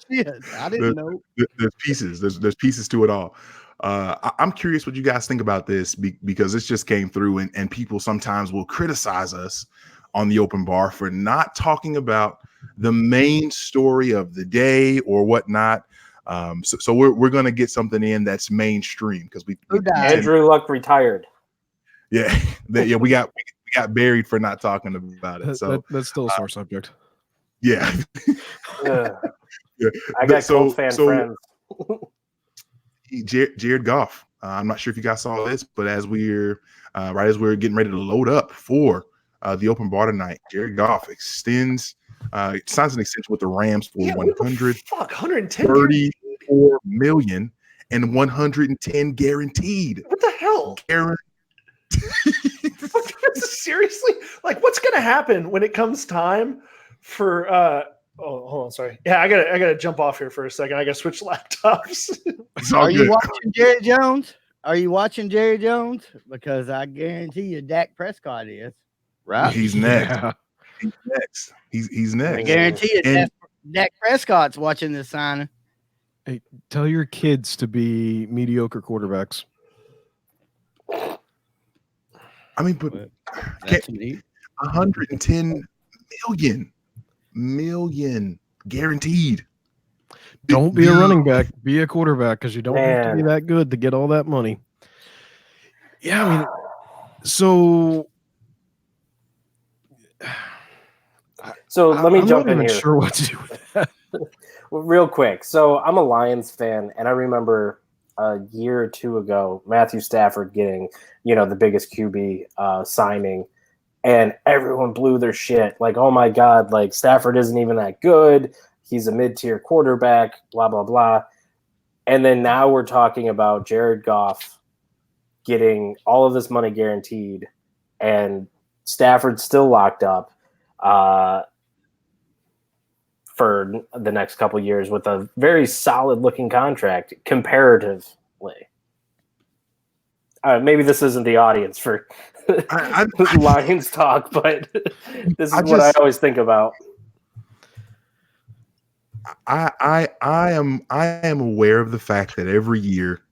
Yes, I didn't know. There's pieces. There's pieces to it all. I'm curious what you guys think about this because this just came through and people sometimes will criticize us on the open bar for not talking about the main story of the day or whatnot. So we're gonna get something in that's mainstream because we Andrew Luck retired. Yeah, we got buried for not talking about it. So that's still a sore subject. Yeah. I got Colts fan friends. Jared Goff. I'm not sure if you guys saw this, but as we're getting ready to load up for the open bar tonight. Jared Goff signs an extension with the Rams for $134 million and $110 guaranteed. What the hell? Seriously? Like, what's going to happen when it comes time for hold on, sorry. Yeah, I gotta jump off here for a second. I gotta switch laptops. Are you watching Jerry Jones? Are you watching Jerry Jones? Because I guarantee you Dak Prescott is. Right? He's next. Yeah. He's next. He's next. I guarantee you Dak Prescott's watching this signing. Hey, tell your kids to be mediocre quarterbacks. I mean, but 110 million guaranteed. Don't be a running back. Be a quarterback, because you don't have to be that good to get all that money. Yeah, I mean, so let me jump in here. I'm not even sure what to do with that. Real quick. So I'm a Lions fan, and I remember a year or two ago, Matthew Stafford getting, the biggest QB signing, and everyone blew their shit. Like, oh my God, like Stafford isn't even that good. He's a mid-tier quarterback, blah, blah, blah. And then now we're talking about Jared Goff getting all of this money guaranteed, and Stafford's still locked up for the next couple of years with a very solid-looking contract comparatively. Maybe this isn't the audience for Lions talk, but this is what I always think about. I am aware of the fact that every year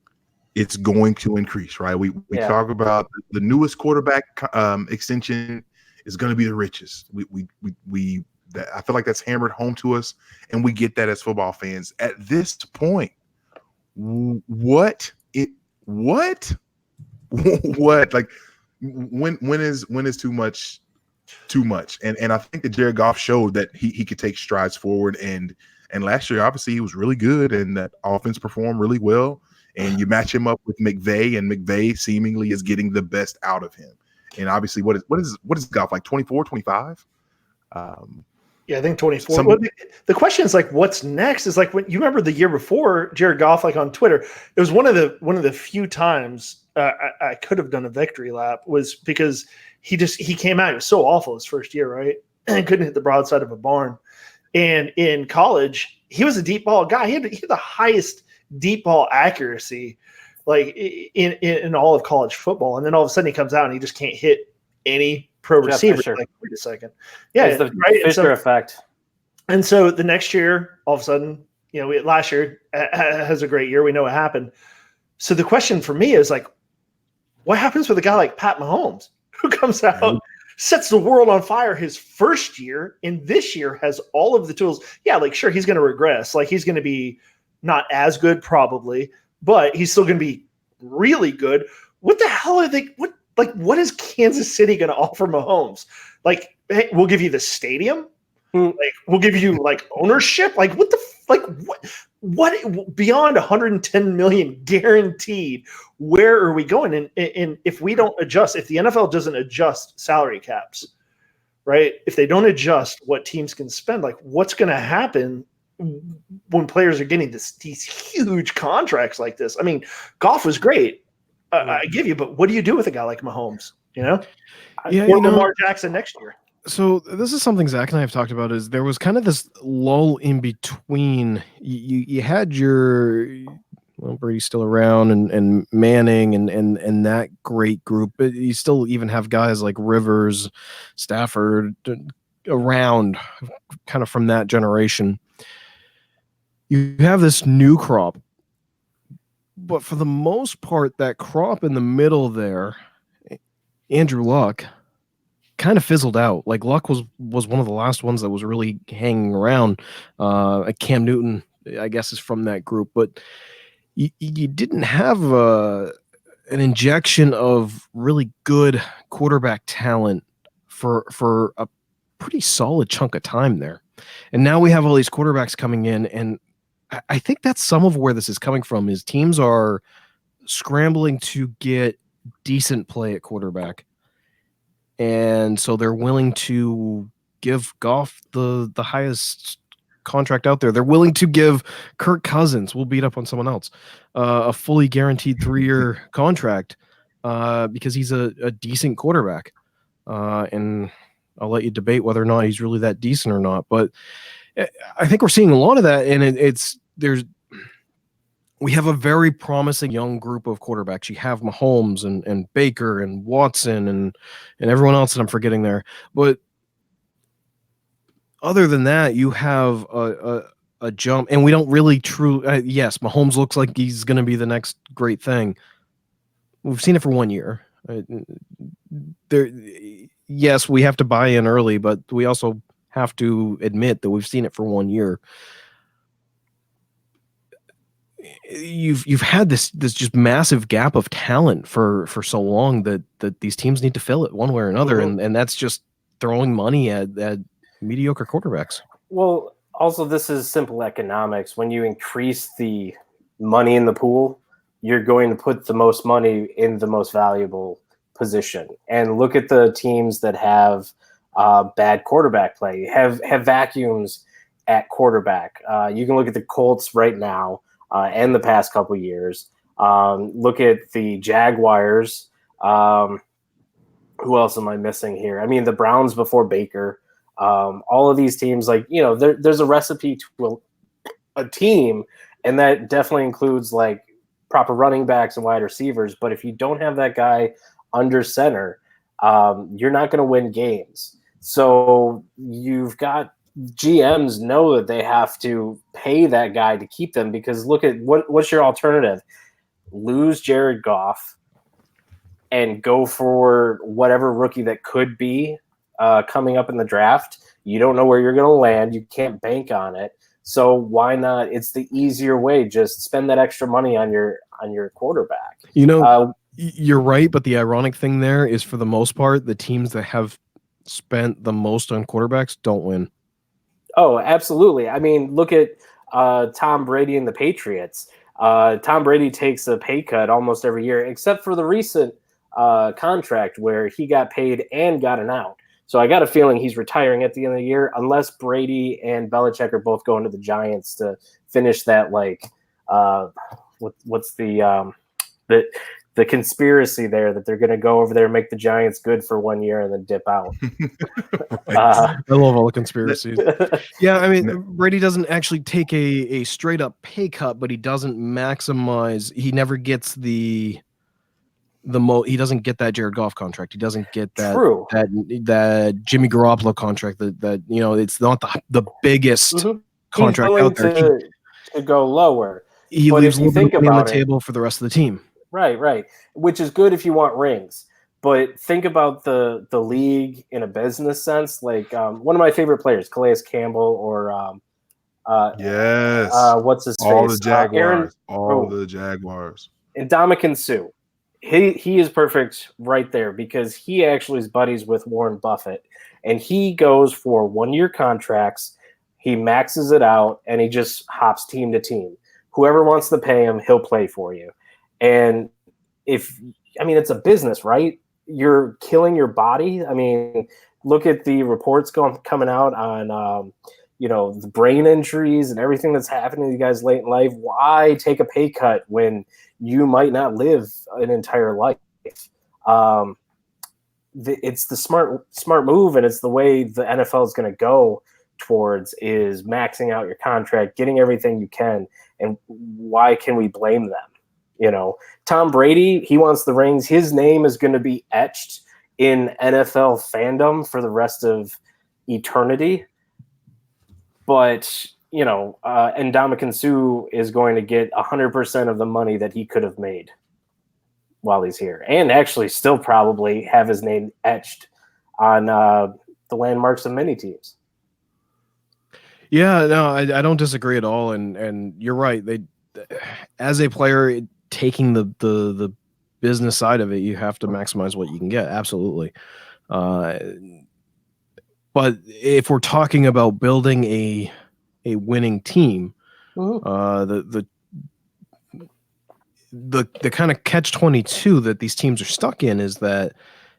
it's going to increase, right? We talk about the newest quarterback extension is going to be the richest. I feel like that's hammered home to us, and we get that as football fans. At this point, what? Like, when is too much? Too much. And I think that Jared Goff showed that he could take strides forward. And last year, obviously, he was really good, and that offense performed really well. And you match him up with McVay, and McVay seemingly is getting the best out of him. And obviously, what is Goff, like 24, 25? Yeah, I think 24. The question is, like, what's next? Is like, when you remember the year before, Jared Goff, like on Twitter, it was one of the few times I could have done a victory lap, was because he came out. He was so awful his first year, right? And couldn't hit the broadside of a barn. And in college, he was a deep ball guy. He had the highest deep ball accuracy, like in all of college football. And then all of a sudden he comes out and he just can't hit any pro receiver. Like, wait a second. Yeah, it's the Fisher effect. And so the next year, all of a sudden, last year has a great year. We know what happened. So the question for me is, like, what happens with a guy like Pat Mahomes, who comes out, sets the world on fire his first year, and this year has all of the tools? Yeah, like, sure, he's going to regress. Like, he's going to be not as good probably, but he's still going to be really good. What the hell are they? What is Kansas City going to offer Mahomes? Like, hey, we'll give you the stadium. Like, we'll give you like ownership. Like, what beyond 110 million guaranteed? Where are we going? And if we don't adjust, if the NFL doesn't adjust salary caps, right? If they don't adjust what teams can spend, like, what's going to happen when players are getting these huge contracts like this? I mean, Goff was great. I give you, but what do you do with a guy like Mahomes? Or Lamar Jackson next year? So this is something Zach and I have talked about. Is there was kind of this lull in between. You had Brady's still around, and Manning and that great group, but you still even have guys like Rivers, Stafford around, kind of from that generation. You have this new crop. But for the most part, that crop in the middle there, Andrew Luck, kind of fizzled out. Like, Luck was one of the last ones that was really hanging around. Cam Newton, I guess, is from that group. But you didn't have an injection of really good quarterback talent for a pretty solid chunk of time there. And now we have all these quarterbacks coming in, and I think that's some of where this is coming from, is teams are scrambling to get decent play at quarterback. and so they're willing to give Goff the highest contract out there. They're willing to give Kirk Cousins, we'll beat up on someone else, a fully guaranteed 3-year contract because he's a decent quarterback. And I'll let you debate whether or not he's really that decent or not. But I think we're seeing a lot of that, and we have a very promising young group of quarterbacks. You have Mahomes and Baker and Watson and everyone else that I'm forgetting there. But other than that, you have a jump, and we don't really yes, Mahomes looks like he's going to be the next great thing. We've seen it for 1 year. Yes, we have to buy in early, but we also have to admit that we've seen it for 1 year. You've had this just massive gap of talent for so long that these teams need to fill it one way or another, and that's just throwing money at mediocre quarterbacks. Well, also this is simple economics. When you increase the money in the pool, you're going to put the most money in the most valuable position. And look at the teams that have bad quarterback play, have vacuums at quarterback. You can look at the Colts right now and the past couple of years. Look at the Jaguars. Who else am I missing here? I mean, the Browns before Baker. All of these teams, there's a recipe to a team, and that definitely includes like proper running backs and wide receivers. But if you don't have that guy under center, you're not going to win games. So you've got GMs know that they have to pay that guy to keep them, because look at what's your alternative? Lose Jared Goff and go for whatever rookie that could be coming up in the draft. You don't know where you're going to land. You can't bank on it. So why not? It's the easier way. Just spend that extra money on your quarterback. You're right, but the ironic thing there is, for the most part, the teams that have spent the most on quarterbacks don't win. Oh, absolutely. I mean, look at Tom Brady and the Patriots. Tom Brady takes a pay cut almost every year, except for the recent contract where he got paid and got an out. So I got a feeling he's retiring at the end of the year, unless Brady and Belichick are both going to the Giants to finish that, what's the conspiracy there, that they're going to go over there and make the Giants good for 1 year and then dip out. I love all the conspiracies. Yeah, I mean, Brady doesn't actually take a straight up pay cut, but he doesn't maximize. He never gets he doesn't get that Jared Goff contract. He doesn't get that Jimmy Garoppolo contract. That it's not the biggest contract out there. To go lower. He leaves a little bit of money on the table for the rest of the team. Right. Which is good if you want rings. But think about the league in a business sense. Like one of my favorite players, Calais Campbell, or yes, what's his all face? The Jaguars, the Jaguars, and Ndamukong Suh. He is perfect right there, because he actually is buddies with Warren Buffett, and he goes for 1 year contracts. He maxes it out, and he just hops team to team. Whoever wants to pay him, he'll play for you. And it's a business, right? You're killing your body. I mean, look at the reports coming out on, the brain injuries and everything that's happening to you guys late in life. Why take a pay cut when you might not live an entire life? It's the smart move, and it's the way the NFL is going to go towards, is maxing out your contract, getting everything you can. And why can we blame them? Tom Brady, he wants the rings. His name is going to be etched in NFL fandom for the rest of eternity. But, and Ndamukong Suh is going to get 100% of the money that he could have made while he's here, and actually still probably have his name etched on the landmarks of many teams. Yeah, no, I don't disagree at all. And you're right. They, as a player, taking the business side of it, you have to maximize what you can get. Absolutely. But if we're talking about building a winning team, the kind of catch-22 that these teams are stuck in is that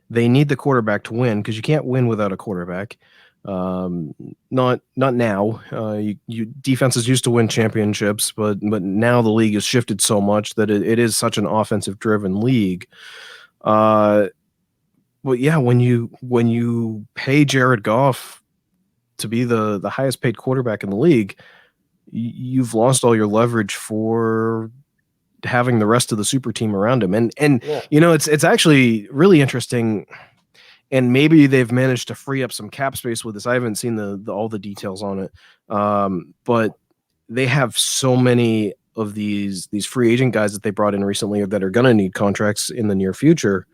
They need the quarterback to win because you can't win without a quarterback. Not now. You defenses used to win championships, but now the league has shifted so much that it is such an offensive driven league. But yeah, when you pay Jared Goff to be the highest paid quarterback in the league, you've lost all your leverage for having the rest of the super team around him. And yeah. It's actually really interesting. And maybe they've managed to free up some cap space with this. I haven't seen all the details on it. But they have so many of these free agent guys that they brought in recently that are going to need contracts in the near future.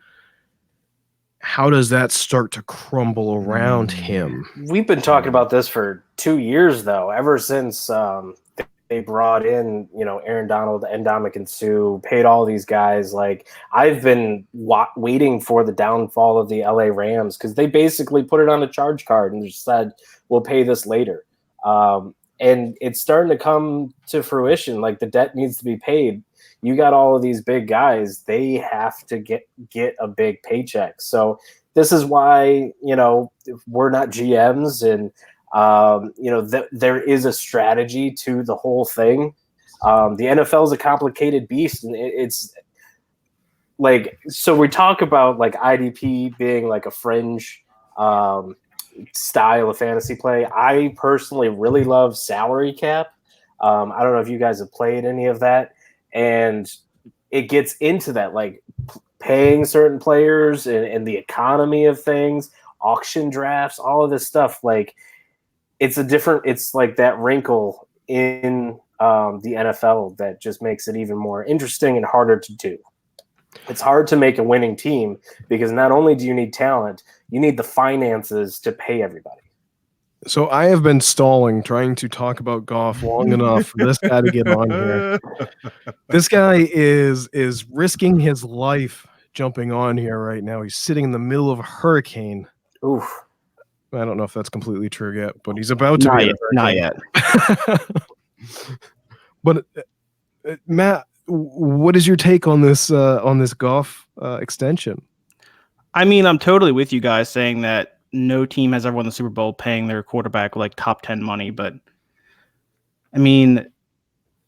How does that start to crumble around him? We've been talking about this for 2 years, though, ever since they brought in, Aaron Donald and Ndamukong Suh, paid all these guys. Like, I've been waiting for the downfall of the LA Rams because they basically put it on a charge card and just said, we'll pay this later. And it's starting to come to fruition. Like, the debt needs to be paid. You got all of these big guys. They have to get a big paycheck. So this is why, we're not GMs and, there is a strategy to the whole thing. The NFL is a complicated beast, and it's like, so we talk about like IDP being like a fringe style of fantasy play. I personally really love salary cap. I don't know if you guys have played any of that, and it gets into that, like paying certain players and the economy of things, auction drafts, all of this stuff. Like, it's like that wrinkle in the NFL that just makes it even more interesting and harder to do. It's hard to make a winning team because not only do you need talent, you need the finances to pay everybody. So I have been stalling, trying to talk about Goff long enough for this guy to get on here. This guy is risking his life jumping on here right now. He's sitting in the middle of a hurricane. Oof. I don't know if that's completely true yet, but he's about to. Not yet. But Matt, what is your take on this Goff extension? I mean, I'm totally with you guys saying that no team has ever won the Super Bowl paying their quarterback like top 10 money, but I mean,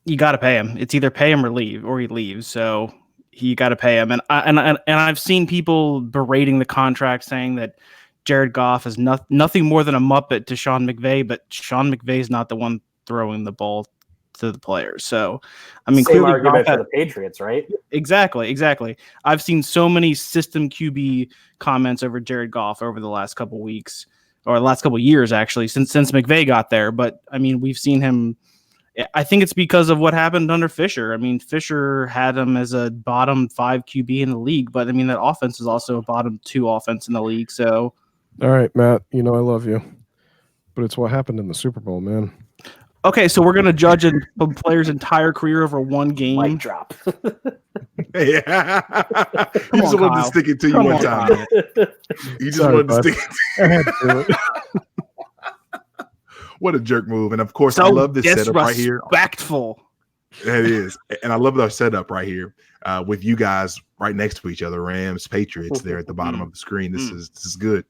you got to pay him. It's either pay him or he leaves. So you got to pay him. And I've seen people berating the contract, saying that Jared Goff is nothing more than a Muppet to Sean McVay, but Sean McVay's not the one throwing the ball to the players. So, I mean, same argument for the Patriots, right? Exactly. I've seen so many system QB comments over Jared Goff over the last couple weeks, or the last couple years, actually, since McVay got there. But I mean, we've seen him. I think it's because of what happened under Fisher. I mean, Fisher had him as a bottom 5 QB in the league, but I mean, that offense is also a bottom 2 offense in the league. So, all right, Matt, I love you, but it's what happened in the Super Bowl, man. Okay, so we're going to judge a player's entire career over one game. Mic drop. Yeah. You just wanted to stick it to you one time. You just wanted to stick it to you. What a jerk move. And of course, I love this setup right here. Respectful. It is. And I love our setup right here with you guys right next to each other, Rams, Patriots there at the bottom of the screen. This is good.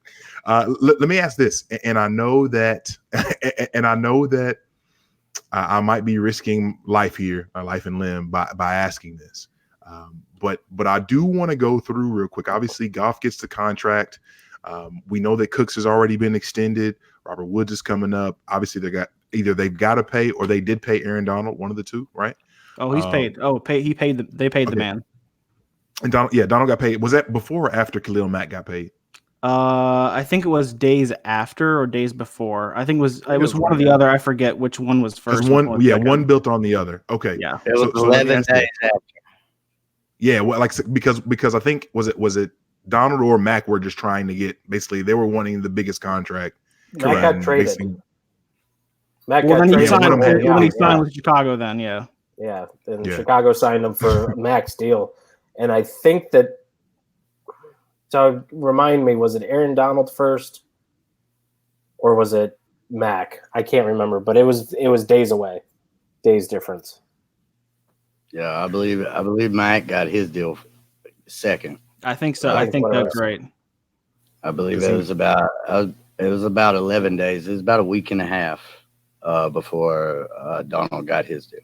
Let me ask this. And I know that I might be risking life here, life and limb by asking this. But I do want to go through real quick. Obviously, Goff gets the contract. We know that Cooks has already been extended. Robert Woods is coming up. Obviously, they've got to pay, or they did pay Aaron Donald, one of the two, right? Oh, he's paid. They paid the man. And Donald got paid. Was that before or after Khalil Mack got paid? I think it was days after or days before. I think it was one or the other. I forget which one was first. One built on the other. Okay. Yeah. It was 11 days after. Yeah, well, because I think was it Donald or Mack were just trying to get, basically they were wanting the biggest contract. Mack got traded. When he signed with Chicago, then yeah. Yeah, and Chicago signed him for Mack's deal, and I think that. So remind me, was it Aaron Donald first, or was it Mack? I can't remember, but it was days away, days difference. Yeah, I believe Mack got his deal second. I think so. I think that's right. I believe it was about 11 days. It was about a week and a half before Donald got his due.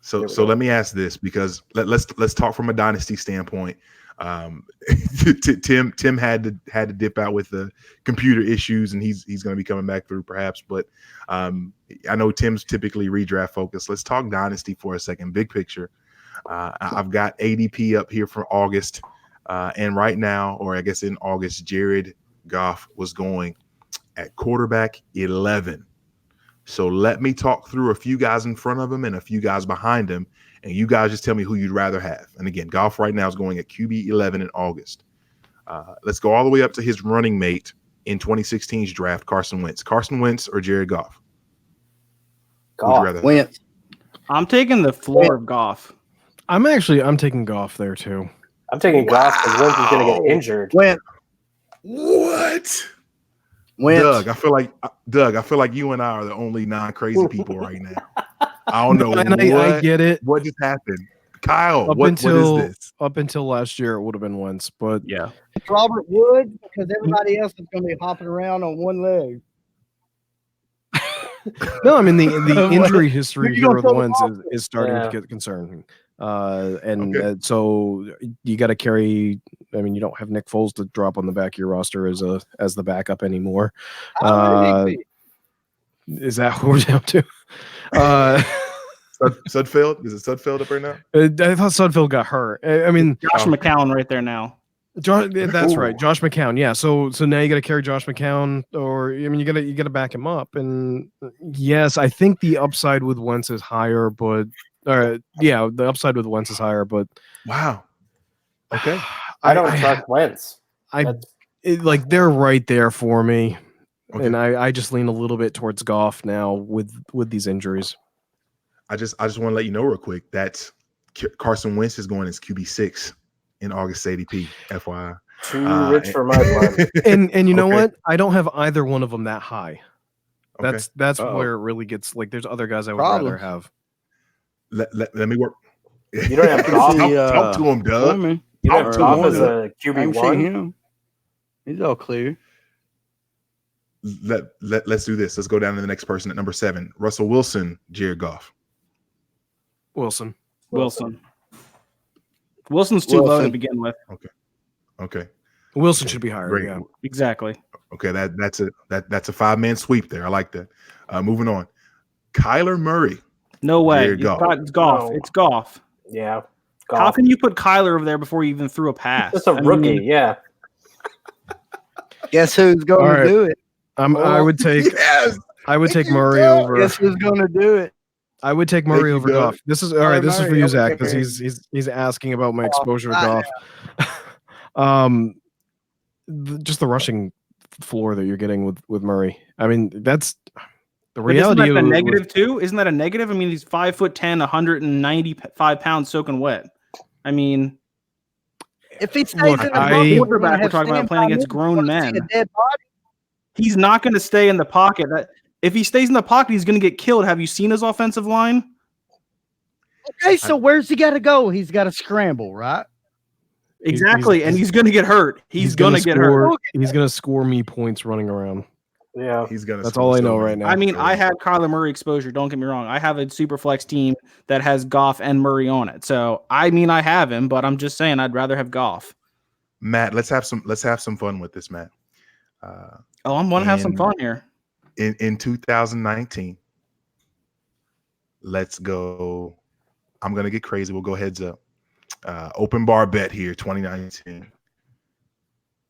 So let me ask this, because let's talk from a dynasty standpoint. Tim had to dip out with the computer issues, and he's going to be coming back through perhaps. But I know Tim's typically redraft focused. Let's talk dynasty for a second, big picture. I've got ADP up here for August, and right now, or I guess in August, Jared Goff was going at quarterback 11. So let me talk through a few guys in front of him and a few guys behind him, and you guys just tell me who you'd rather have. And again, Goff right now is going at QB 11 in August. Let's go all the way up to his running mate in 2016's draft, Carson Wentz. Carson Wentz or Jared Goff? Goff. Wentz. I'm taking the floor of Goff. I'm taking Goff there too. I'm taking Goff because Wentz is going to get injured. Wentz. What? Wentz. Doug, I feel like you and I are the only non-crazy people right now. I don't know. I get it. What just happened? Kyle, what is this? Up until last year, it would have been Wentz, but Yeah. Robert Wood, because everybody else is going to be hopping around on one leg. no, I mean the injury history You here with gonna Wentz throw is starting to get concerning. So you got to carry. I mean, you don't have Nick Foles to drop on the back of your roster as the backup anymore. Is that what we're down to? Sudfeld? Is it Sudfeld up right now? I thought Sudfeld got hurt. I mean, Josh McCown right there now. That's right, Josh McCown. Yeah, so now you got to carry Josh McCown, or I mean, you got to back him up. And yes, I think the upside with Wentz is higher, but the upside with Wentz is higher, but wow. Okay, I don't trust Wentz. They're right there for me, okay. And I just lean a little bit towards Goff now with these injuries. I just want to let you know real quick that Carson Wentz is going as QB6 in August ADP, FYI. Too rich for my blood. And you know what? I don't have either one of them that high. Okay. That's where it really gets there's other guys I would rather have. Let me work. You don't have Goff. Talk to him, Doug. You don't have Goff as a QB1. He's all clear. Let's do this. Let's go down to the next person at number 7. Russell Wilson, Jared Goff. Wilson's too low to begin with. Okay. Wilson should be higher. Great. Yeah, exactly. Okay, that's a 5-man sweep there. I like that. Moving on. Kyler Murray. No way. Jared Goff. It's Goff. No. It's Goff. Yeah. Goff. How can you put Kyler over there before you even threw a pass? It's a rookie. Yeah. Guess who's going to do it? I would take. Yes. I would take Murray over. Guess who's going to do it? I would take Murray over Goff. This is all right. This is for you, Zach, because okay. he's asking about my exposure to Goff. Just the rushing floor that you're getting with Murray. I mean, that's the reality. Isn't that a negative too? Isn't that a negative? I mean, he's 5'10", 195 pounds, soaking wet. I mean, if he stays in the quarterback, we're talking about playing against grown men. He's not going to stay in the pocket. If he stays in the pocket, he's going to get killed. Have you seen his offensive line? Okay, so where's he got to go? He's got to scramble, right? Exactly, and he's going to get hurt. He's going to get hurt. He's going to score me points running around. Yeah, he's going to. That's all I know right now. I mean, I had Kyler Murray exposure. Don't get me wrong. I have a super flex team that has Goff and Murray on it. So I mean, I have him, but I'm just saying I'd rather have Goff. Matt, let's have some fun with this, Matt. I want to have some fun here. In 2019, let's go. I'm gonna get crazy. We'll go heads up. Open bar bet here, 2019.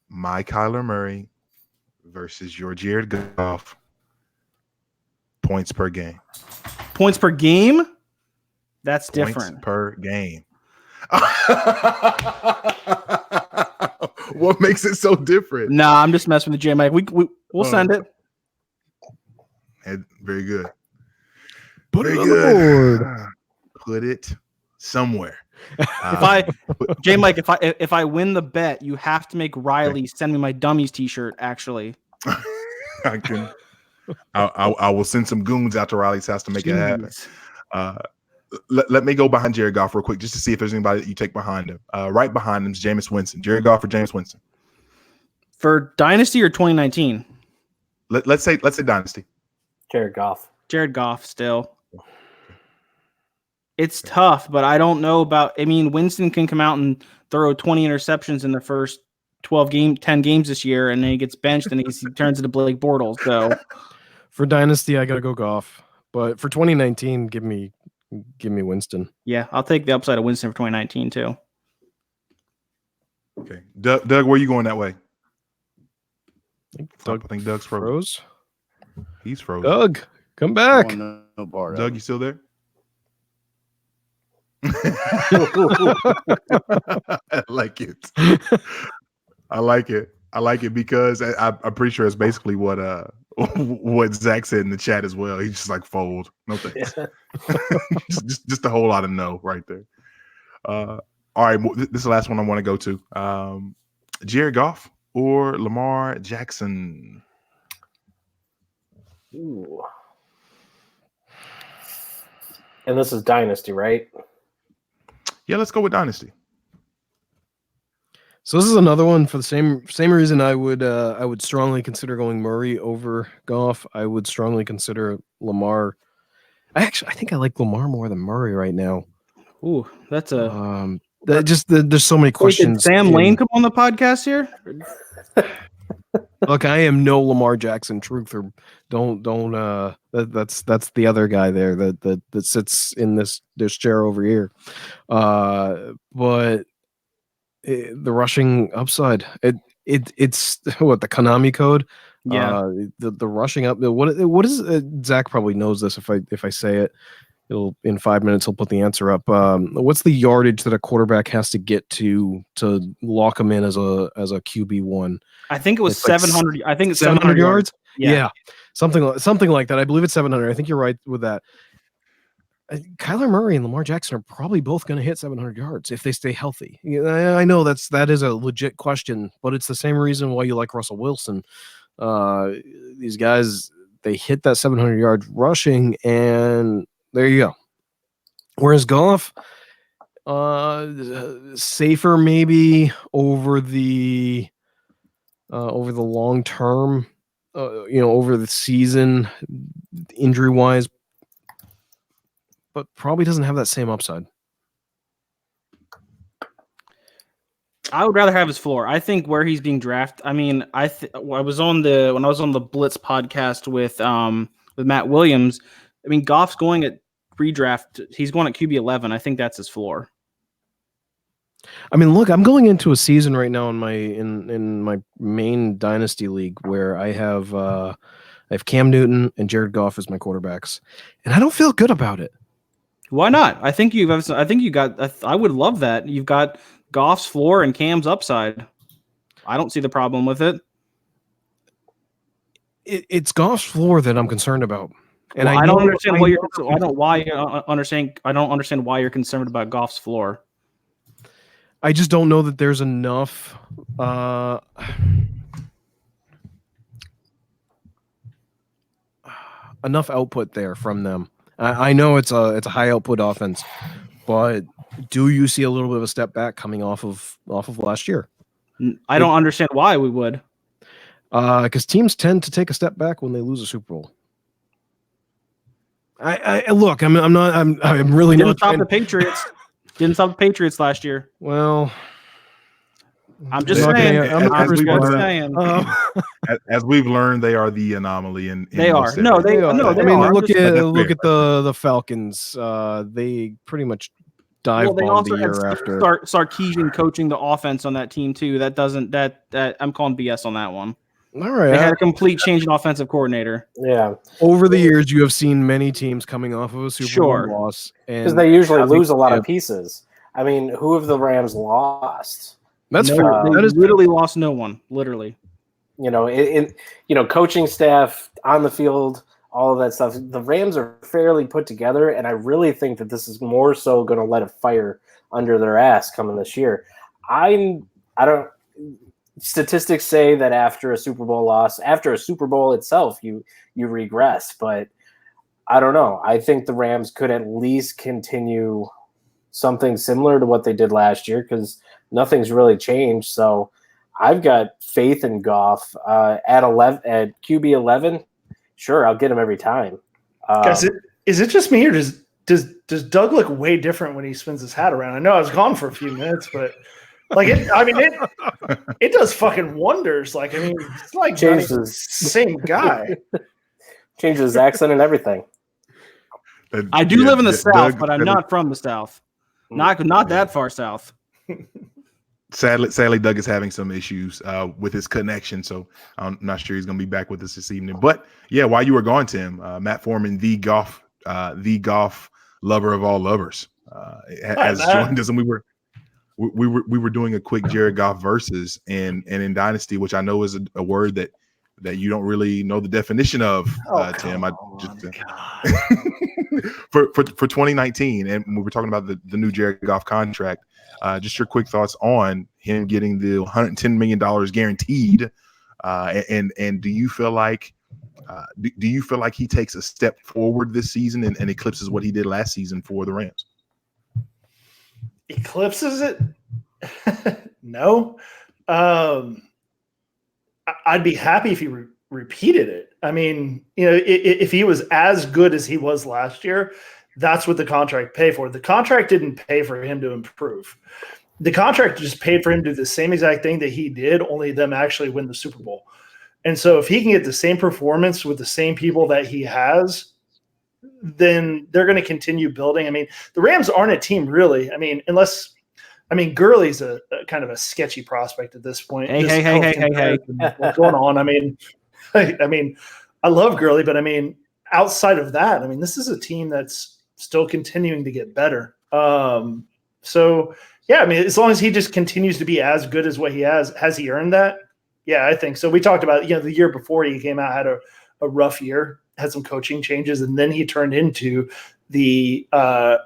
My Kyler Murray versus your Jared Goff. Points per game. Points per game? That's different. Points per game. What makes it so different? Nah, I'm just messing with the J-Mike. We'll send it. Very good. Put it on the board. Put it somewhere. J-Mike, if I win the bet, you have to make Riley send me my dummies T-shirt. Actually, I will send some goons out to Riley's house to make it happen. Let me go behind Jared Goff real quick just to see if there's anybody that you take behind him. Right behind him is Jameis Winston. Jared Goff or Jameis Winston? For Dynasty or 2019? Let's say Dynasty. Jared Goff. Jared Goff still. It's tough, but I don't know about. I mean, Winston can come out and throw 20 interceptions in the first 10 games this year, and then he gets benched and he turns into Blake Bortles. So for Dynasty, I gotta go Goff. But for 2019, give me Winston. Yeah, I'll take the upside of Winston for 2019 too. Okay, Doug, where are you going that way? I think Doug's froze. He's frozen. Doug, come back. No bar, Doug, you still there? I like it. I like it because I'm pretty sure it's basically what Zach said in the chat as well. He's just like fold. No thanks. just a whole lot of no right there. All right, this is the last one I want to go to. Jared Goff or Lamar Jackson? Ooh. And this is Dynasty, right? Yeah, let's go with Dynasty. So this is another one for the same reason I would strongly consider going Murray over Goff. I would strongly consider Lamar. I think I like Lamar more than Murray right now. Ooh, that's a there's so many questions. Did Sam Lane come on the podcast here? Look, I am no Lamar Jackson truther. Don't that's the other guy there that sits in this chair over here. But the rushing upside, it's what the Konami code. Yeah. The rushing up. What is Zach probably knows this if I say it. It'll in 5 minutes he'll put the answer up. What's the yardage that a quarterback has to get to lock him in as a QB1? I think it was 700. I think it's 700 yards. Yeah. Something like that. I believe it's 700. I think you're right with that. Kyler Murray and Lamar Jackson are probably both going to hit 700 yards if they stay healthy. I know that is a legit question, but it's the same reason why you like Russell Wilson. These guys, they hit that 700 yards rushing, and there you go. Whereas Goff, safer maybe over the long term, over the season, injury wise, but probably doesn't have that same upside. I would rather have his floor. I think where he's being drafted. I mean, when I was on the Blitz podcast with Matt Williams. I mean, Goff's going at redraft. He's going at QB 11. I think that's his floor. I mean, look, I'm going into a season right now in my main dynasty league where I have Cam Newton and Jared Goff as my quarterbacks, and I don't feel good about it. Why not? I think you got. I would love that. You've got Goff's floor and Cam's upside. I don't see the problem with it. It's Goff's floor that I'm concerned about. And I don't understand why you're concerned about Goff's floor. I just don't know that there's enough output there from them. I know it's a high output offense, but do you see a little bit of a step back coming off of last year? I don't understand why we would. Because teams tend to take a step back when they lose a Super Bowl. I look. I'm really didn't not stop the Patriots. Didn't stop the Patriots last year. Well, I'm just saying. As we've learned, they are the anomaly. They are. No, they are. Look at the Falcons. They pretty much dive bombed the year after. Sarkisian coaching the offense on that team too. That I'm calling BS on that one. All right. They had a complete change in offensive coordinator. Yeah. Over the years, you have seen many teams coming off of a Super Bowl loss. Because they usually lose a lot of pieces. I mean, who have the Rams lost? That's fair. They literally lost no one. Literally. Coaching staff on the field, all of that stuff. The Rams are fairly put together, and I really think that this is more so going to let a fire under their ass coming this year. Statistics say that after a Super Bowl loss, after a Super Bowl itself, you regress. But I don't know. I think the Rams could at least continue something similar to what they did last year because nothing's really changed. So I've got faith in Goff at QB 11. Sure, I'll get him every time. Guys, is it just me, or does Doug look way different when he spins his hat around? I know I was gone for a few minutes, but it does fucking wonders. Like, I mean, it's like changes the same guy. Changes his accent and everything. I do live in the South, but I'm not from the South. Not that far south. Sadly, Doug is having some issues with his connection, so I'm not sure he's going to be back with us this evening. But yeah, while you were gone, Tim, Matt Foreman, the golf lover of all lovers, has joined us, and we were doing a quick Jared Goff versus, and in Dynasty, which I know is a word that you don't really know the definition of, Tim. For 2019, and we were talking about the new Jared Goff contract. Just your quick thoughts on him getting the $110 million guaranteed, and do you feel like he takes a step forward this season and eclipses what he did last season for the Rams? Eclipses it? No. I'd be happy if he repeated it. I mean, if he was as good as he was last year, that's what the contract paid for. The contract didn't pay for him to improve. The contract just paid for him to do the same exact thing that he did, only them actually win the Super Bowl. And so if he can get the same performance with the same people that he has, then they're going to continue building. I mean, the Rams aren't a team really. I mean, Gurley's a kind of a sketchy prospect at this point. Hey. What's going on? I mean, I love Gurley, but I mean, outside of that, I mean, this is a team that's still continuing to get better. So yeah, I mean, as long as he just continues to be as good as what he has he earned that? Yeah, I think so. We talked about, the year before he came out, had a rough year, had some coaching changes, and then he turned into the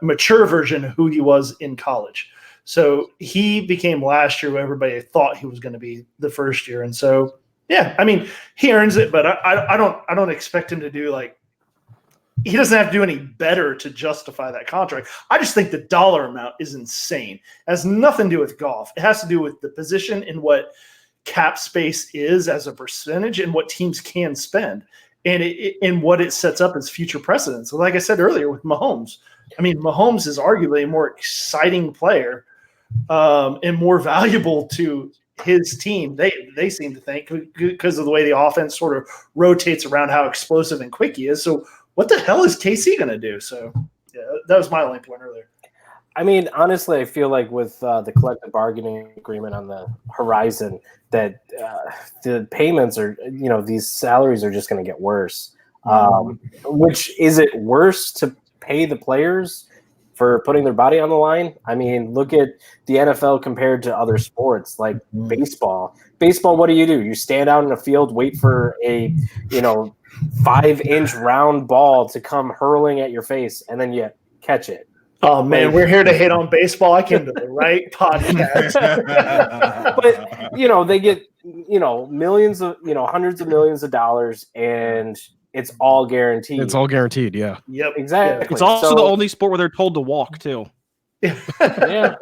mature version of who he was in college. So he became last year what everybody thought he was going to be the first year. And so, yeah, I mean, he earns it, but I don't expect him to do he doesn't have to do any better to justify that contract. I just think the dollar amount is insane. It has nothing to do with Goff. It has to do with the position and what cap space is as a percentage and what teams can spend and what it sets up as future precedents. So like I said earlier with Mahomes, I mean, Mahomes is arguably a more exciting player and more valuable to his team. They seem to think, because of the way the offense sort of rotates around how explosive and quick he is. So what the hell is KC going to do? So yeah, that was my only point earlier. I mean, honestly, I feel like with the collective bargaining agreement on the horizon, that the payments are, these salaries are just going to get worse. Which, is it worse to pay the players for putting their body on the line? I mean, look at the NFL compared to other sports like baseball. Baseball, what do? You stand out in a field, wait for a 5-inch round ball to come hurling at your face, and then you catch it. Oh man, we're here to hate on baseball. I came to the right podcast. But they get millions of hundreds of millions of dollars, and it's all guaranteed. It's all guaranteed, yeah. Yep, exactly. It's also the only sport where they're told to walk too. Yeah.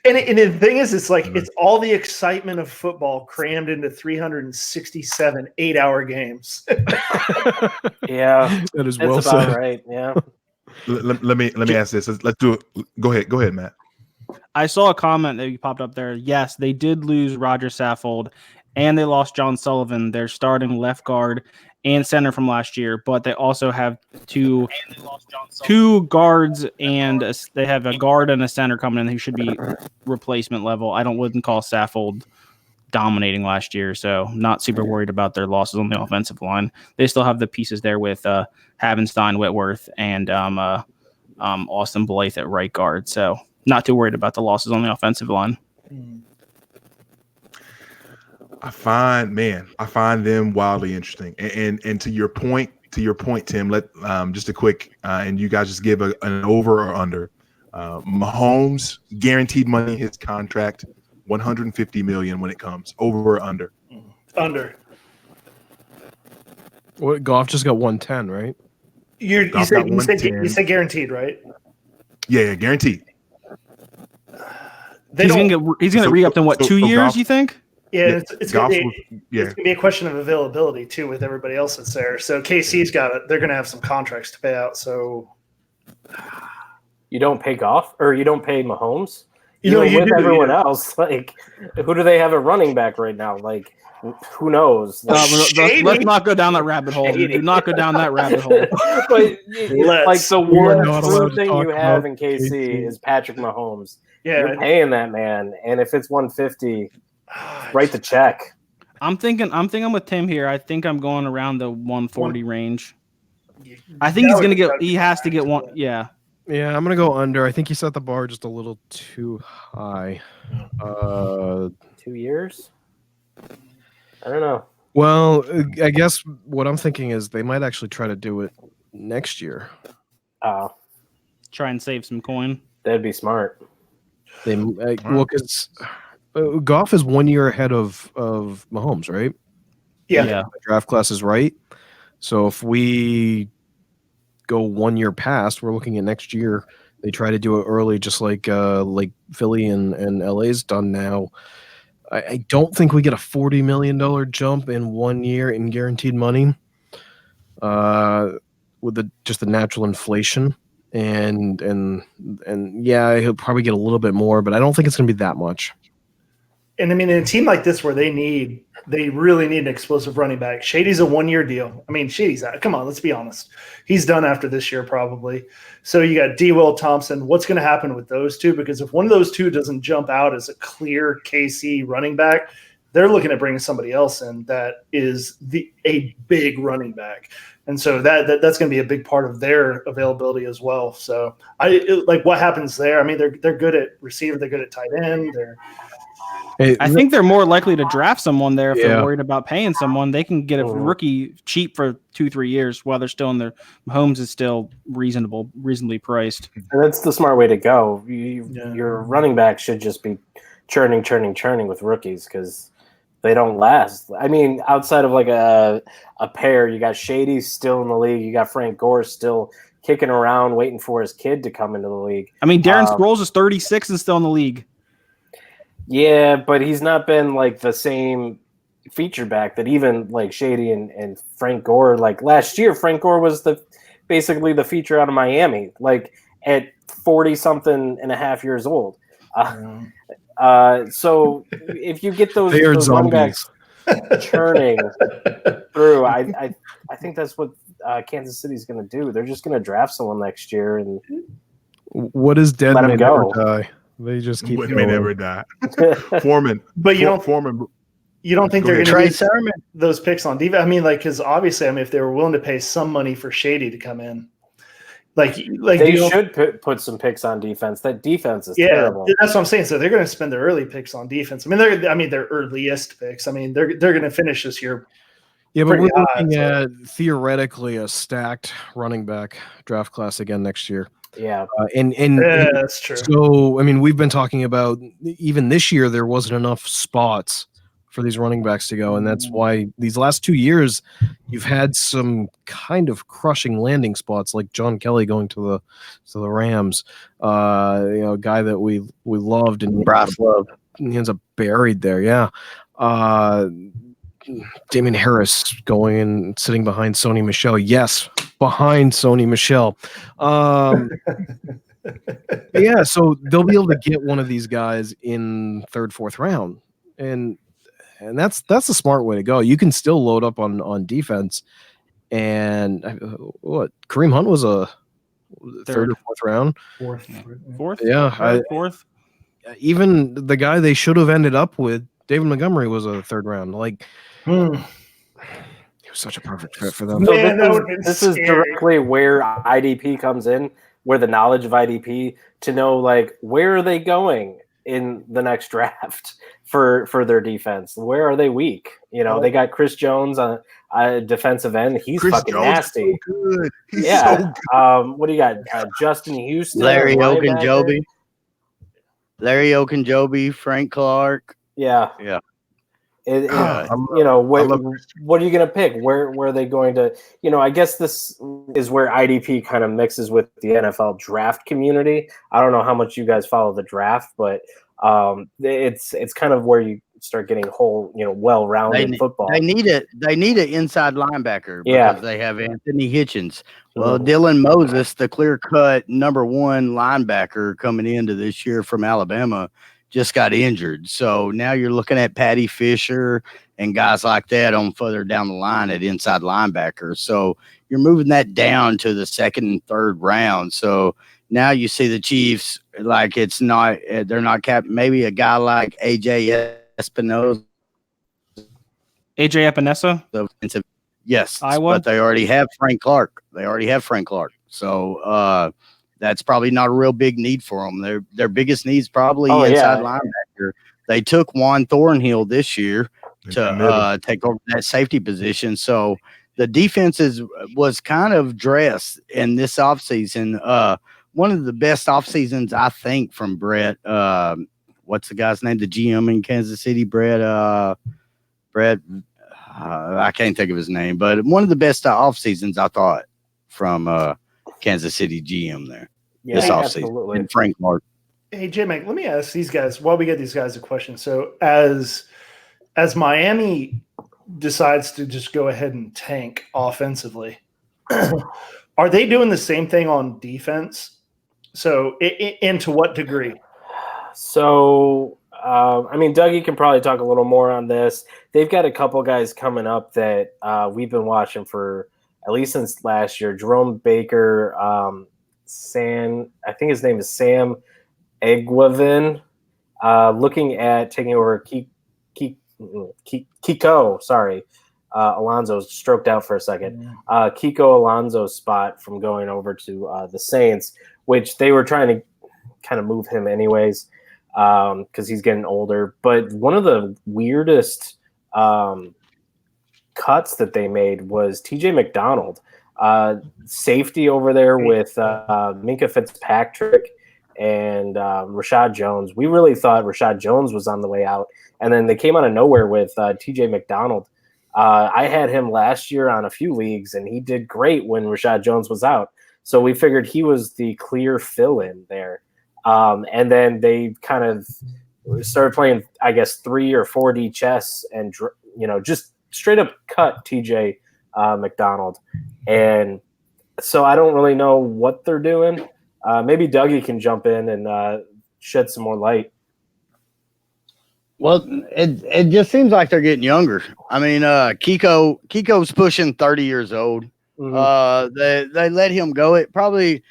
And the thing is, it's like it's all the excitement of football crammed into 367 8-hour games. Yeah, that is well said. Right. Yeah. Let me ask this. Let's do it. Go ahead, Matt. I saw a comment that popped up there. Yes, they did lose Roger Saffold, and they lost John Sullivan, their starting left guard and center from last year. But they also have two guards, and they have a guard and a center coming in who should be replacement level. Wouldn't call Saffold dominating last year, so not super worried about their losses on the offensive line. They still have the pieces there with Havenstein, Whitworth, and Austin Blythe at right guard, so not too worried about the losses on the offensive line. I find them wildly interesting, and to your point, Tim. Let just a quick and you guys just give an over or under. Mahomes guaranteed money in his contract. $150 million when it comes over or under. Under. What, Goff just got 110, right? You said guaranteed, right? Yeah, guaranteed. He's gonna re-up in 2 years? Goff, you think? Yeah, it's going to be a question of availability too with everybody else that's there. So KC's got it; they're going to have some contracts to pay out. So you don't pay Goff or you don't pay Mahomes. You with do, everyone else, like who do they have at running back right now? Like who knows? Like, let's not go down that rabbit hole. Do not go down that rabbit hole. But like the one true thing you have in KC is Patrick Mahomes. Yeah, you're paying that man, and if it's 150, write the check. I'm thinking with Tim here. I think I'm going around the 140 range. I think he's gonna get. He has to get one. Yeah. Yeah, I'm gonna go under. I think he set the bar just a little too high. 2 years? I don't know. Well, I guess what I'm thinking is they might actually try to do it next year. Try and save some coin. That'd be smart. Because Goff is 1 year ahead of Mahomes, right? Yeah. The draft class is right. So if we go 1 year past, we're looking at next year. They try to do it early, just like Philly and LA's done now. I don't think we get a $40 million jump in 1 year in guaranteed money, with just the natural inflation, and yeah, he'll probably get a little bit more, but I don't think it's going to be that much. And I mean, in a team like this where they really need an explosive running back. Shady's a 1 year deal. I mean, Shady's out. Come on, let's be honest. He's done after this year probably. So you got D. Will Thompson. What's going to happen with those two? Because if one of those two doesn't jump out as a clear KC running back, they're looking at bringing somebody else in that is a big running back. And so that's going to be a big part of their availability as well. So what happens there? I mean, they're good at receiver. They're good at tight end. I think they're more likely to draft someone there if they're worried about paying someone. They can get a rookie cheap for 2-3 years while they're still in their Mahomes is still reasonably priced. And that's the smart way to go. Your running back should just be churning with rookies because they don't last. I mean, outside of like a pair, you got Shady still in the league. You got Frank Gore still kicking around waiting for his kid to come into the league. I mean, Darren Sproles is 36 and still in the league. Yeah, but he's not been like the same feature back that even like Shady and Frank Gore. Like last year, Frank Gore was basically the feature out of Miami, like at 40-something and a half years old. So if you get those running backs churning through, I think that's what Kansas City's going to do. They're just going to draft someone next year and what is dead let him may go. never die. They just keep may never die. Foreman, but you don't think they're going to Sermon those picks on defense? I mean, because obviously, if they were willing to pay some money for Shady to come in, like they should put some picks on defense. That defense is terrible. That's what I'm saying. So they're going to spend their early picks on defense. I mean, their earliest picks. I mean, they're going to finish this year. Yeah, but we're looking at theoretically a stacked running back draft class again next year. Yeah, and that's true. So, I mean, we've been talking about even this year there wasn't enough spots for these running backs to go, and that's why these last 2 years you've had some kind of crushing landing spots, like John Kelly going to the Rams, a guy that we loved and Bryce Love. He ends up buried there. Yeah. Damien Harris going and sitting behind Sony Michel. Yes, behind Sony Michel. Yeah, so they'll be able to get one of these guys in third, fourth round, and that's the smart way to go. You can still load up on defense, and Kareem Hunt was a third or fourth round, fourth, yeah, fourth. Even the guy they should have ended up with, David Montgomery, was a third round. Like. He was such a perfect fit for them. So this is directly where IDP comes in, where the knowledge of IDP to know like where are they going in the next draft for their defense? Where are they weak? They got Chris Jones on a defensive end. He's fucking nasty. So good. He's so good. What do you got? Justin Houston, Larry Ogunjobi, Frank Clark. Yeah. What are you going to pick? Where are they going to? I guess this is where IDP kind of mixes with the NFL draft community. I don't know how much you guys follow the draft, but it's kind of where start getting whole, well-rounded football. They need it. They need an inside linebacker because they have Anthony Hitchens. Well, Dylan Moses, the clear-cut number one linebacker coming into this year from Alabama, just got injured. So now you're looking at Patty Fisher and guys like that on further down the line at inside linebacker. So you're moving that down to the second and third round. So now you see the Chiefs, like they're not capped. Maybe a guy like AJ Espinosa. AJ Epinesa? Yes, Iowa? But they already have Frank Clark. So that's probably not a real big need for them. Their biggest need is probably inside linebacker. They took Juan Thornhill this year to take over that safety position. So the defense was kind of dressed in this offseason. One of the best off seasons, I think, from Brett. What's the guy's name? The GM in Kansas City, Brett. I can't think of his name, but one of the best off seasons I thought from Kansas City GM there. This off season, and Frank Clark. Hey, J-Mac, let me ask these guys while we get these guys a question. So as Miami decides to just go ahead and tank offensively, are they doing the same thing on defense? So, and to what degree? So, Dougie can probably talk a little more on this. They've got a couple guys coming up that we've been watching for at least since last year. Jerome Baker, I think his name is Sam Egwavin, looking at taking over Kiko. Sorry, Alonso stroked out for a second. Kiko Alonso's spot from going over to the Saints, which they were trying to kind of move him anyways because he's getting older. But one of the weirdest cuts that they made was TJ McDonald, safety over there with Minkah Fitzpatrick and Rashad Jones. We really thought Rashad Jones was on the way out, and then they came out of nowhere with TJ McDonald. I had him last year on a few leagues, and he did great when Rashad Jones was out. So we figured he was the clear fill-in there. And then they kind of started playing, I guess, 3 or 4D chess and, just straight up cut TJ McDonald. And so I don't really know what they're doing. Maybe Dougie can jump in and shed some more light. Well, it just seems like they're getting younger. I mean, Kiko's pushing 30 years old. Mm-hmm. They let him go. It probably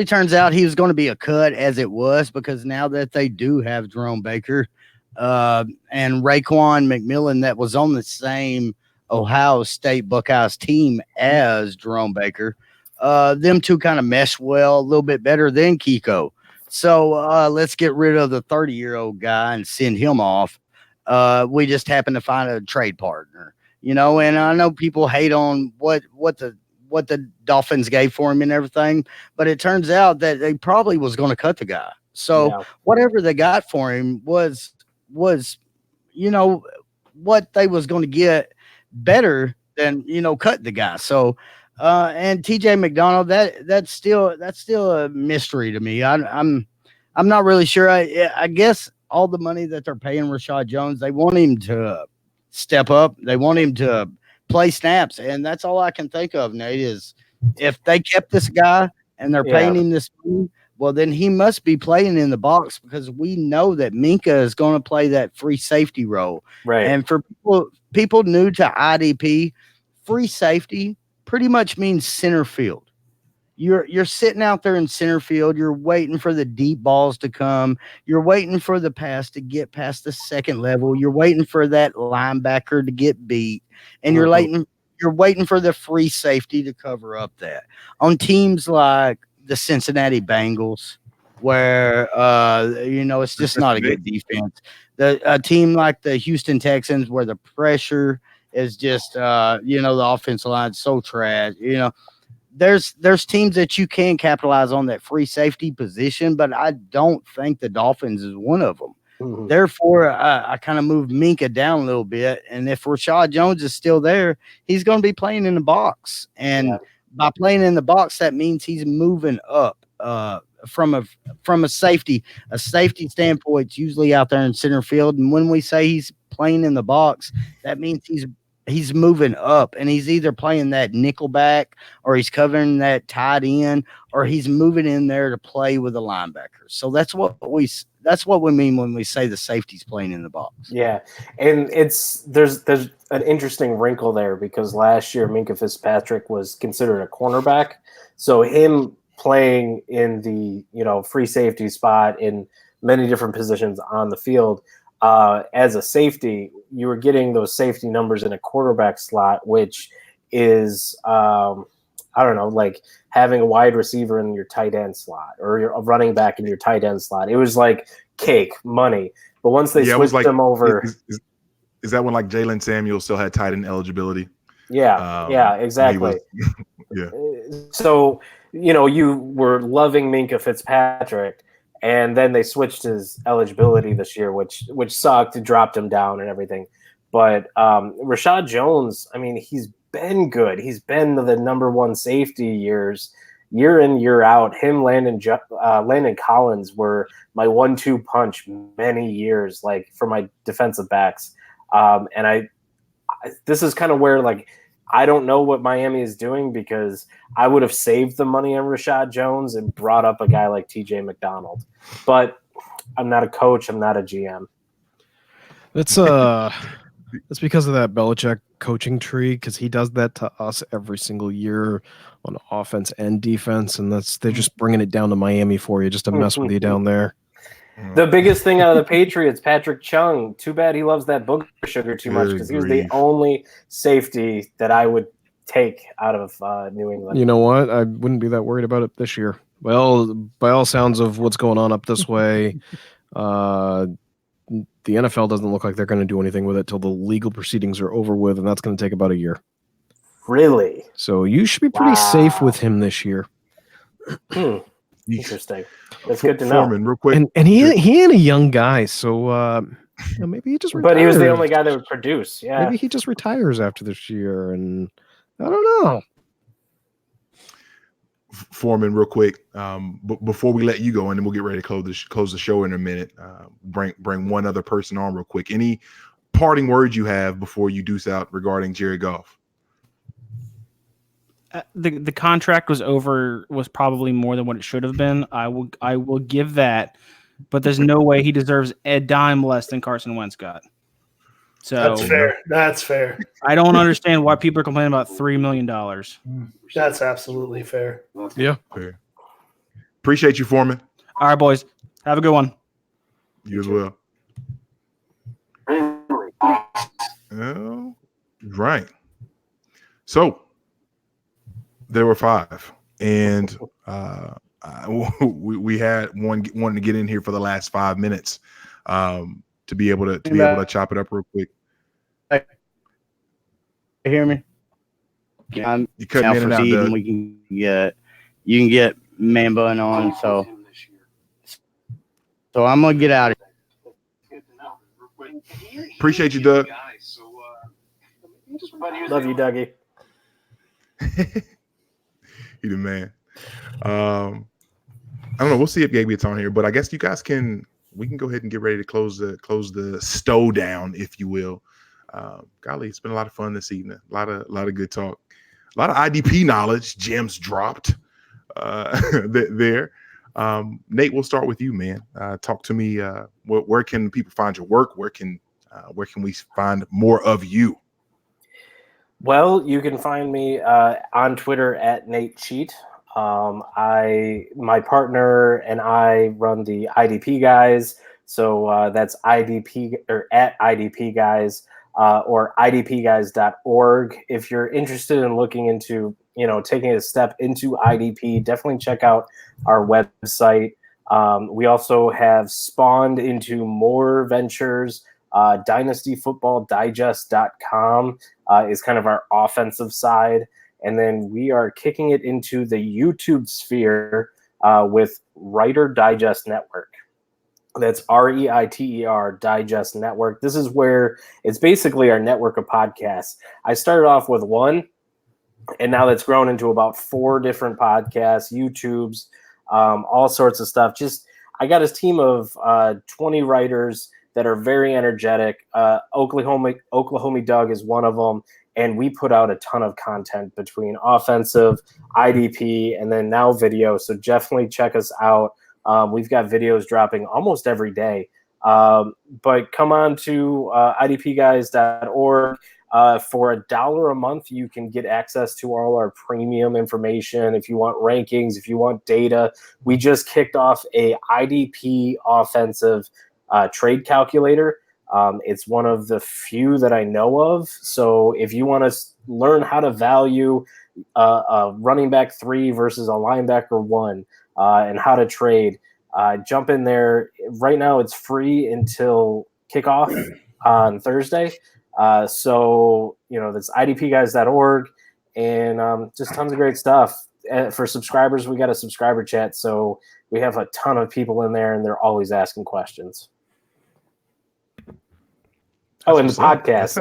turns out he was going to be a cut as it was, because now that they do have Jerome Baker and Raekwon McMillan, that was on the same Ohio State Buckeyes team as Jerome Baker, them two kind of mesh well a little bit better than Kiko. So let's get rid of the 30-year-old guy and send him off. We just happen to find a trade partner, and I know people hate on what the Dolphins gave for him and everything, but it turns out that they probably was going to cut the guy. So whatever they got for him was what they was going to get better than, cut the guy. So and TJ McDonald, that's still a mystery to me. I'm not really sure. I guess all the money that they're paying Rashad Jones, they want him to step up. They want him to play snaps, and that's all I can think of, Nate, is if they kept this guy and they're paying him this money, well, then he must be playing in the box, because we know that Minkah is going to play that free safety role. Right. And for people new to IDP, free safety pretty much means center field. You're sitting out there in center field. You're waiting for the deep balls to come. You're waiting for the pass to get past the second level. You're waiting for that linebacker to get beat, and you're waiting for the free safety to cover up that. On teams like the Cincinnati Bengals, where it's just not a good defense. A team like the Houston Texans, where the pressure is just the offensive line is so trash. There's teams that you can capitalize on that free safety position, but I don't think the Dolphins is one of them. Mm-hmm. Therefore, I kind of moved Minkah down a little bit, and if Rashad Jones is still there, he's going to be playing in the box, and by playing in the box, that means he's moving up from a safety standpoint, it's usually out there in center field. And when we say he's playing in the box, that means he's moving up, and he's either playing that nickel back, or he's covering that tight end, or he's moving in there to play with the linebackers. So that's what we mean when we say the safety's playing in the box. Yeah, and there's an interesting wrinkle there, because last year Minkah Fitzpatrick was considered a cornerback, so him playing in the free safety spot in many different positions on the field. As a safety, you were getting those safety numbers in a quarterback slot, which is, I don't know, like having a wide receiver in your tight end slot, or a running back in your tight end slot. It was like cake money. But once they switched them over, is that when like Jalen Samuels still had tight end eligibility? Yeah, exactly. Yeah. So you were loving Minkah Fitzpatrick. And then they switched his eligibility this year, which sucked. It dropped him down and everything. But Rashad Jones, I mean, he's been good. He's been the number one safety year in, year out. Him, Landon Collins were my 1-2 punch many years, like for my defensive backs. And this is kind of where, like, I don't know what Miami is doing, because I would have saved the money on Rashad Jones and brought up a guy like TJ McDonald. But I'm not a coach. I'm not a GM. That's because of that Belichick coaching tree, because he does that to us every single year on offense and defense, and they're just bringing it down to Miami for you just to mess with you down there. The biggest thing out of the Patriots, Patrick Chung. Too bad he loves that booger sugar too much, because he was the only safety that I would take out of New England. You know what? I wouldn't be that worried about it this year. Well, by all sounds of what's going on up this way, the NFL doesn't look like they're going to do anything with it till the legal proceedings are over with, and that's going to take about a year. Really? So you should be pretty safe with him this year. Interesting. That's good to know. Foreman, real quick. And he ain't a young guy, so maybe he just retires. But he was the only guy that would produce. Yeah. Maybe he just retires after this year, and I don't know. Foreman, real quick, before we let you go, and then we'll get ready to close the show in a minute. Bring one other person on real quick. Any parting words you have before you deuce out regarding Jared Goff? The contract was probably more than what it should have been. I will give that, but there's no way he deserves a dime less than Carson Wentz got. So That's fair. I don't understand why people are complaining about $3 million. That's absolutely fair. Yeah. Fair. Appreciate you, Foreman. All right, boys. Have a good one. You as well. Oh, right. So there were 5, and we had one wanting to get in here for the last 5 minutes to be able to chop it up real quick. You hear me? Yeah, you cutting in and out. And you can get Man Bun on. So I'm gonna get out of here. Appreciate you, Doug. Love you, Dougie. You the man. I don't know. We'll see if Gabe gets on here, but I guess you guys we can go ahead and get ready to close the stow down, if you will. Golly, it's been a lot of fun this evening. A lot of good talk. A lot of IDP knowledge, gems dropped there. Nate, we'll start with you, man. Talk to me. Where can people find your work? Where can we find more of you? Well, you can find me on Twitter at Nate Cheat. My partner and I run the IDP Guys, so that's IDP or at IDP Guys or idpguys.org. If you're interested in looking into, taking a step into IDP, definitely check out our website. We also have spawned into more ventures. DynastyFootballDigest.com is kind of our offensive side. And then we are kicking it into the YouTube sphere with Writer Digest Network. That's REITER Digest Network. This is where it's basically our network of podcasts. I started off with one, and now that's grown into about 4 different podcasts, YouTubes, all sorts of stuff. Just I got his team of 20 writers that are very energetic. Oklahoma Doug is one of them, and we put out a ton of content between offensive, IDP, and then now video. So definitely check us out. We've got videos dropping almost every day. But come on to idpguys.org. For $1 a month, you can get access to all our premium information. If you want rankings, if you want data, we just kicked off a IDP offensive trade calculator. It's one of the few that I know of. So if you want to learn how to value a running back 3 versus a linebacker 1 and how to trade, jump in there. Right now it's free until kickoff on Thursday. So, that's idpguys.org and just tons of great stuff. For subscribers, we got a subscriber chat. So we have a ton of people in there and they're always asking questions. Oh, and the podcast,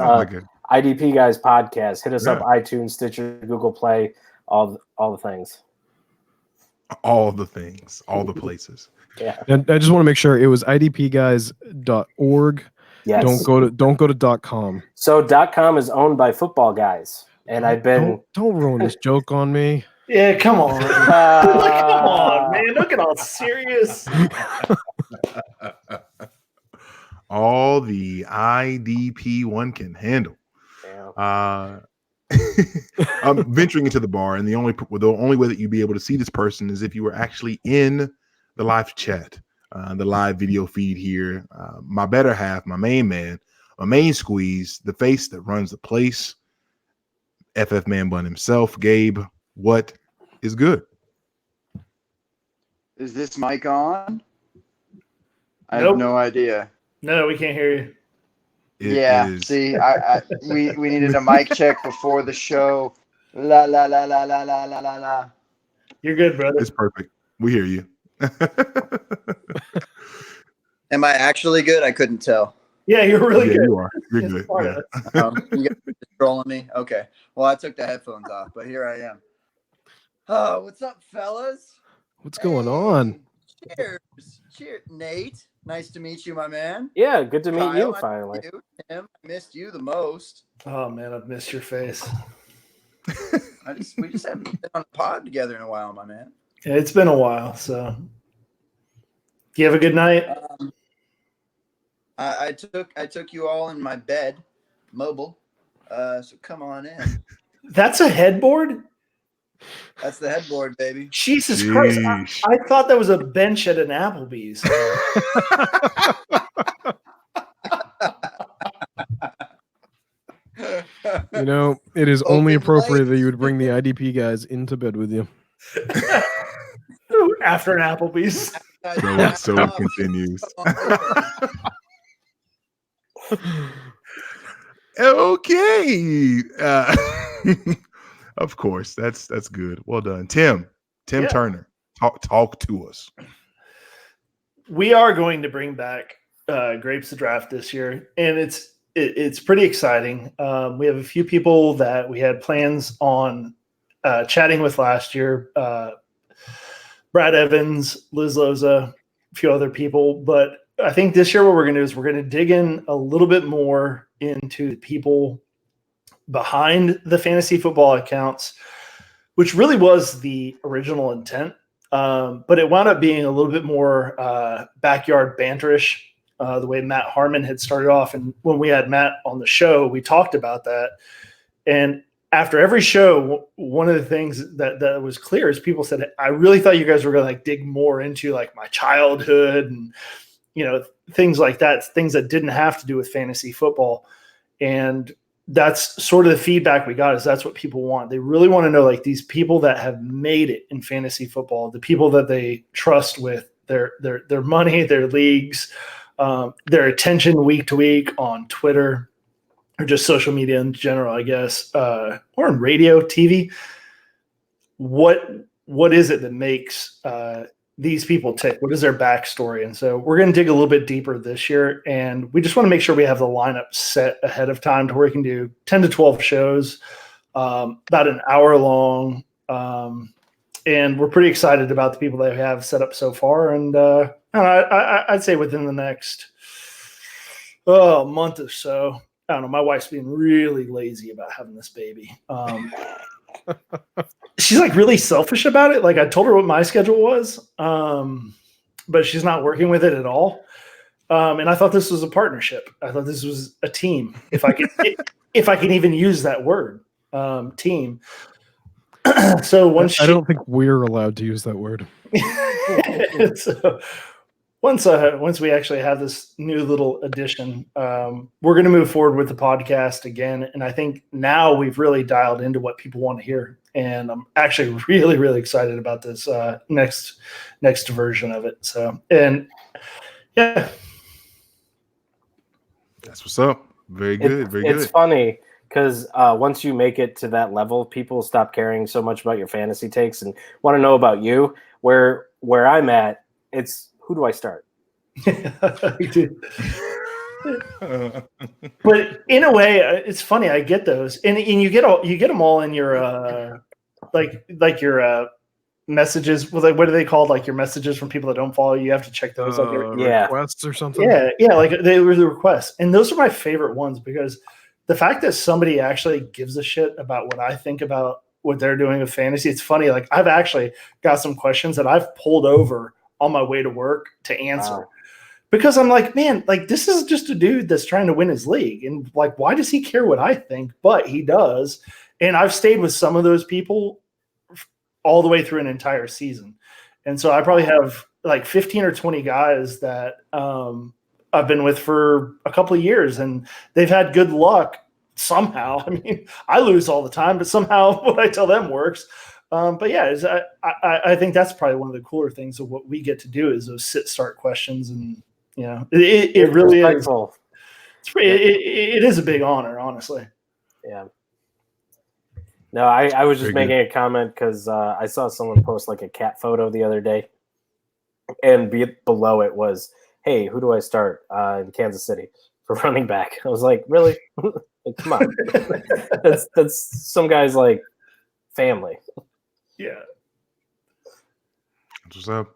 IDP Guys podcast. Hit us up, iTunes, Stitcher, Google Play, all the things. All the things, all the places. Yeah. And I just want to make sure it was idpguys.org. Yes. Don't go to .com. So .com is owned by Football Guys, and I've been don't ruin this joke on me. Yeah, come on. Come on, man. Don't get all serious. All the IDP one can handle. Yeah. I'm venturing into the bar, and the only way that you'd be able to see this person is if you were actually in the live chat, the live video feed here. My better half, my main man, my main squeeze, the face that runs the place, FF Man Bun himself, Gabe. What is good? Is this mic on? I Nope. have no idea. No, we can't hear you. It is. See, we needed a mic check before the show. La la la la la la la la la. You're good, brother. It's perfect. We hear you. Am I actually good? I couldn't tell. Yeah, you're really good. You are. You're good. Yeah. You guys are trolling me? Okay. Well, I took the headphones off, but here I am. Oh, what's up, fellas? What's going on? Cheers. Cheers, Nate. Nice to meet you, my man. Yeah, good to meet Kyle, you I finally. missed you. Tim, I missed you the most. Oh man, I've missed your face. We just haven't been on a pod together in a while, my man. Yeah, it's been a while. So, do you have a good night? I took you all in my bed, mobile. So come on in. That's a headboard? That's the headboard, baby. Jesus Christ. I thought that was a bench at an Applebee's. It is only appropriate that you would bring the IDP guys into bed with you. After an Applebee's. So it continues. Okay. Of course, that's good. Well done, Tim Turner. Talk to us. We are going to bring back Grapes the Draft this year, and it's pretty exciting. We have a few people that we had plans on chatting with last year. Brad Evans, Liz Loza, a few other people, but I think this year what we're going to do is we're going to dig in a little bit more into the people behind the fantasy football accounts, which really was the original intent. But it wound up being a little bit more backyard banterish, the way Matt Harmon had started off. And when we had Matt on the show, we talked about that. And after every show, one of the things that was clear is people said, I really thought you guys were going to dig more into my childhood and, things like that, things that didn't have to do with fantasy football. And that's sort of the feedback we got, is that's what people want. They really want to know these people that have made it in fantasy football, the people that they trust with their money, their leagues, their attention week to week on Twitter or just social media in general, I guess, or on radio, TV. What is it that makes these people tick? What is their backstory? And so we're going to dig a little bit deeper this year, and we just want to make sure we have the lineup set ahead of time to where we can do 10 to 12 shows, about an hour long. and we're pretty excited about the people that we have set up so far. And I'd say within the next month or so, I don't know. My wife's being really lazy about having this baby. She's like really selfish about it. Like I told her what my schedule was, but she's not working with it at all. And I thought this was a partnership. I thought this was a team. If I can even use that word, team. So once I don't think we're allowed to use that word. So once we actually have this new little addition, we're going to move forward with the podcast again. And I think now we've really dialed into what people want to hear. And I'm actually really, really excited about this next version of it. So, and yeah. That's what's up. Very good. Very good. It's funny because once you make it to that level, people stop caring so much about your fantasy takes and want to know about you. Where I'm at, it's who do I start? But in a way, it's funny. I get those, and you get them all in your like your messages. Well, what are they called? Like your messages from people that don't follow you. You have to check those. Requests or something. Yeah. Like they were the requests, and those are my favorite ones because the fact that somebody actually gives a shit about what I think about what they're doing with fantasy. It's funny. Like I've actually got some questions that I've pulled over on my way to work to answer. Wow. Because I'm like, man, like this is just a dude that's trying to win his league. And like, why does he care what I think? But he does. And I've stayed with some of those people all the way through an entire season. And so I probably have like 15 or 20 guys that I've been with for a couple of years, and they've had good luck somehow. I mean, I lose all the time, but somehow what I tell them works. But yeah, I think that's probably one of the cooler things of what we get to do is those sit-start questions. And, you know, it really is. It is a big honor, honestly. Yeah. No, I was just making a comment because I saw someone post like a cat photo the other day, and below it was, "Hey, who do I start in Kansas City for running back?" I was like, "Really? Like, come on, that's some guy's like family." Yeah. What's up?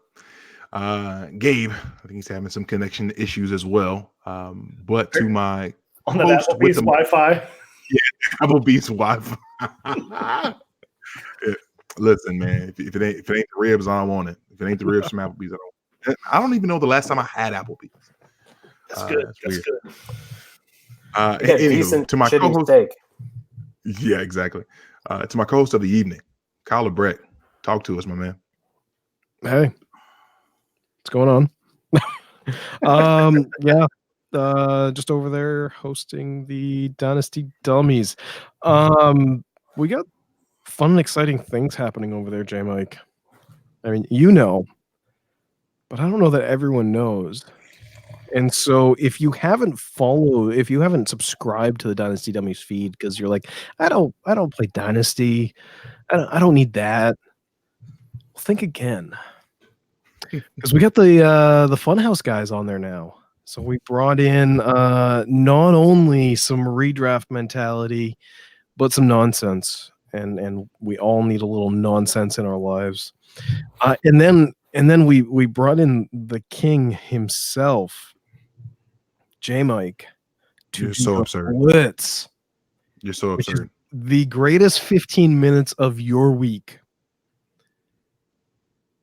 Gabe, I think he's having some connection issues as well. But to my on the Applebee's Wi-Fi. Yeah, Applebee's Wi-Fi. Yeah. Listen, man, if it ain't the ribs, I don't want it. If it ain't the ribs from Applebee's, I don't even know the last time I had Applebee's. That's good. That's good. Anywho, to my co-host, steak. Yeah, exactly. To my co-host of the evening, Kyle Brett, talk to us, my man. Hey, what's going on? Yeah, just over there hosting the Dynasty Dummies. We got fun and exciting things happening over there, J Mike. I mean, you know, but I don't know that everyone knows. And so if you haven't subscribed to the Dynasty Dummies feed because you're like, I don't play Dynasty, I don't need that. Well, think again. Because we got the Funhouse guys on there now. So we brought in not only some redraft mentality, but some nonsense. And we all need a little nonsense in our lives. And then we brought in the king himself, J Mike. You're so absurd. Blitz. You're so absurd. The greatest 15 minutes of your week.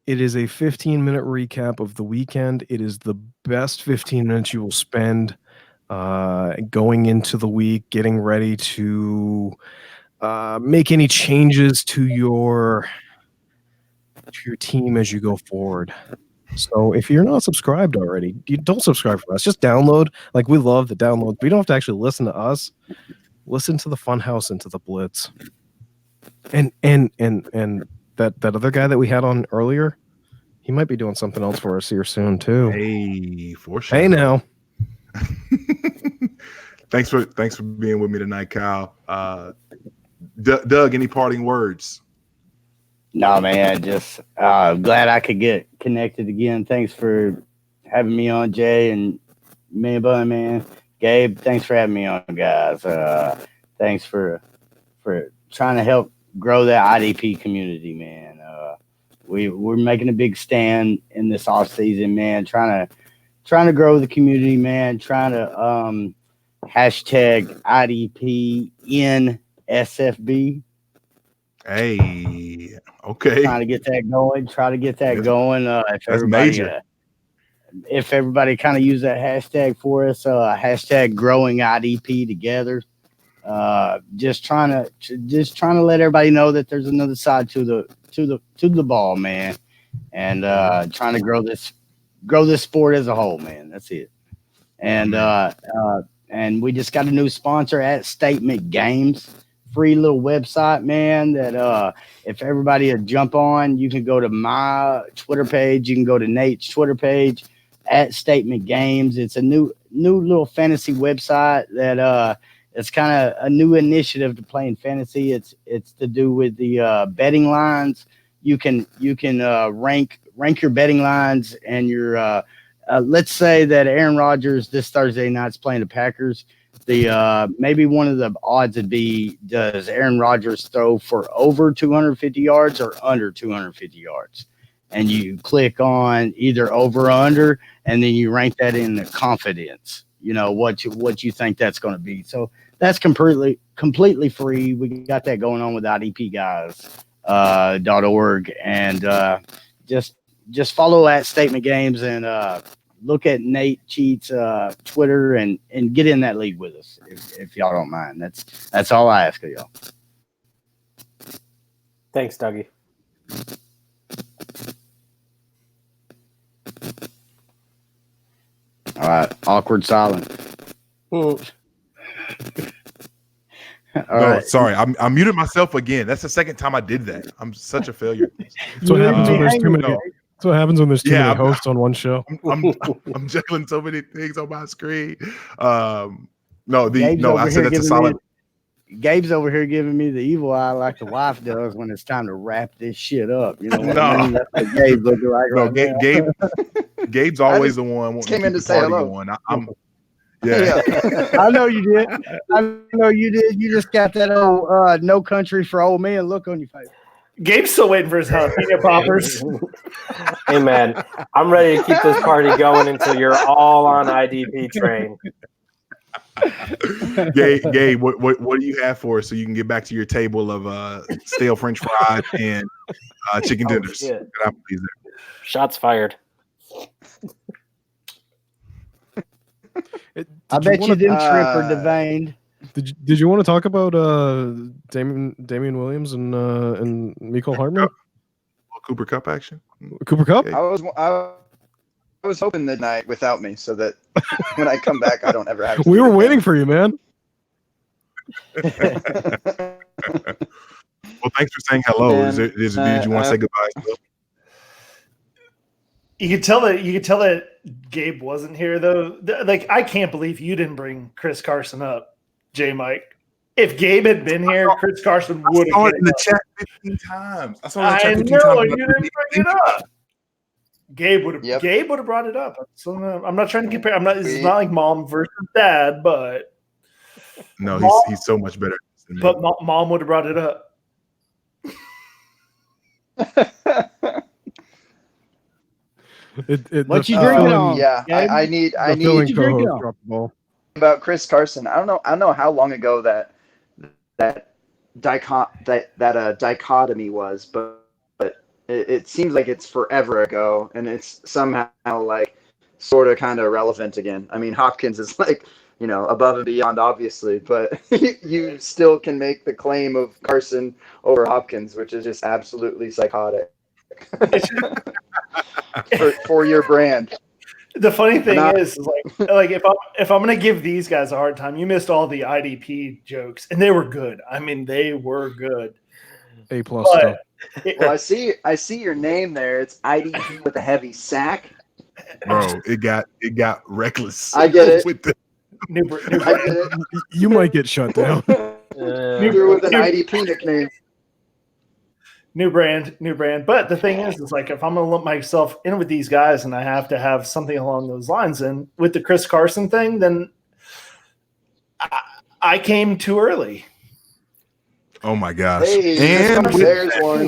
It is a 15-minute recap of the weekend. It is the best 15 minutes you will spend going into the week, getting ready to make any changes to your team as you go forward. So if you're not subscribed already, you don't subscribe for us. Just download. Like, we love the download. We don't have to actually listen to us. Listen to the Funhouse and to the Blitz. And that other guy that we had on earlier, he might be doing something else for us here soon too. Hey, for sure. Hey now. Thanks for being with me tonight, Kyle. Doug, any parting words? No, man, just glad I could get connected again. Thanks for having me on, Jay and Man Bun, man. Gabe, thanks for having me on, guys. Thanks for trying to help grow that IDP community, man. we're making a big stand in this off season, man. Trying to grow the community, man. Trying to hashtag IDP in SFB. Hey, okay. Trying to get that going. Try to get that going. If everybody kind of use that hashtag for us, hashtag growing IDP together. Just trying to let everybody know that there's another side to the ball, man, and trying to grow this sport as a whole, man. That's it. And and we just got a new sponsor at Statement Games. Free little website, man, that if everybody would jump on, you can go to my Twitter page, you can go to Nate's Twitter page at Statement Games. It's a new little fantasy website that it's kind of a new initiative to playing fantasy. It's to do with the betting lines. You can rank your betting lines, and your let's say that Aaron Rodgers this Thursday night's playing the Packers. The maybe one of the odds would be, does Aaron Rodgers throw for over 250 yards or under 250 yards? And you click on either over or under, and then you rank that in the confidence. You know what you think that's going to be. So that's completely free. We got that going on with IDPguys.org, and just follow at Statement Games and look at Nate Cheat's Twitter and get in that league with us if y'all don't mind. That's all I ask of y'all. Thanks, Dougie. All right, awkward silence. All right. Sorry, I muted myself again. That's the second time I did that. I'm such a failure. That's what happens when there's too many. That's what happens when there's too many hosts on one show. I'm juggling so many things on my screen. I said that's a solid. Gabe's over here giving me the evil eye like the wife does when it's time to wrap this shit up. You know what I mean? That's what Gabe looking like. Gabe's always the one wanting came in to say hello. Going. Yeah. I know you did. You just got that old No Country for Old Men look on your face. Gabe's still waiting for his jalapeno poppers. Hey, man, I'm ready to keep this party going until you're all on IDP train. Gabe, what do you have for us so you can get back to your table of stale French fries and chicken dinners? Shots fired. I bet you didn't shrimp or deveined. Did you want to talk about Damian Williams and Mecole Hardman? Cooper Kupp action? Cooper Kupp? I was hoping that night without me, so that when I come back, I don't ever have to. We were waiting for you, man. Well, thanks for saying hello. Did you want to say goodbye? You could tell that Gabe wasn't here though. Like, I can't believe you didn't bring Chris Carson up, J. Mike. If Gabe had been here, Chris Carson would have. I saw it in the chat 15 times. I know you didn't bring it up. Gabe would have brought it up. So I'm not trying to compare. It's not like mom versus dad, but no, he's so much better than me. But mom would have brought it up. What you drinking on? Yeah, I need what you drinking on? About Chris Carson. I don't know how long ago that dichotomy was, but it seems like it's forever ago, and it's somehow like sort of kind of relevant again. I mean, Hopkins is like, above and beyond, obviously, but you still can make the claim of Carson over Hopkins, which is just absolutely psychotic for your brand. The funny thing is like if I'm gonna give these guys a hard time, you missed all the IDP jokes, and they were good. I mean, they were good. A+. Well, I see your name there. It's IDP with a heavy sack. Bro, it got reckless. I get it. With the I get it. You might get shut down. You're with an IDP nickname. New brand. But the thing is like, if I'm going to lump myself in with these guys and I have to have something along those lines, and with the Chris Carson thing, then I came too early. Oh my gosh! Hey, and there's one.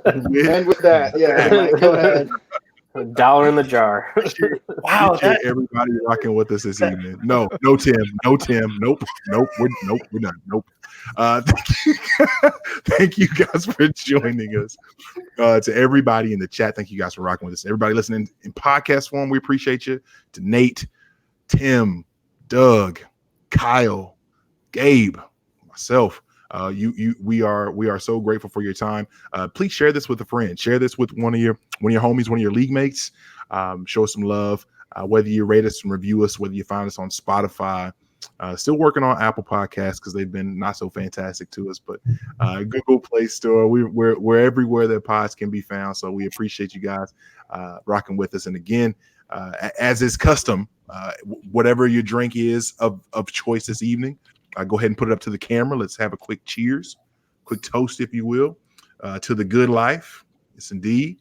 And with that, yeah, Mike, go ahead. $1 in the jar. Wow, appreciate everybody rocking with us this evening. No, Tim, nope, we're done. Nope. Thank you guys for joining us. To everybody in the chat, thank you guys for rocking with us. Everybody listening in podcast form, we appreciate you. To Nate, Tim, Doug, Kyle, Gabe, myself, we are so grateful for your time. Please share this with a friend. Share this with one of your homies, one of your league mates. Show some love. Whether you rate us and review us, whether you find us on Spotify. Still working on Apple Podcasts because they've been not so fantastic to us, but Google Play Store, we're everywhere that pods can be found. So we appreciate you guys rocking with us. And again, as is custom, whatever your drink is of choice this evening, go ahead and put it up to the camera. Let's have a quick cheers, quick toast, if you will, to the good life. Yes, indeed.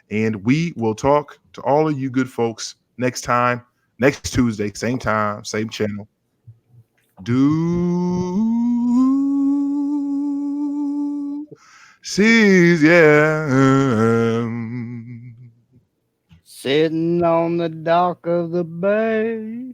And we will talk to all of you good folks next Tuesday, same time, same channel. Sitting on the dock of the bay.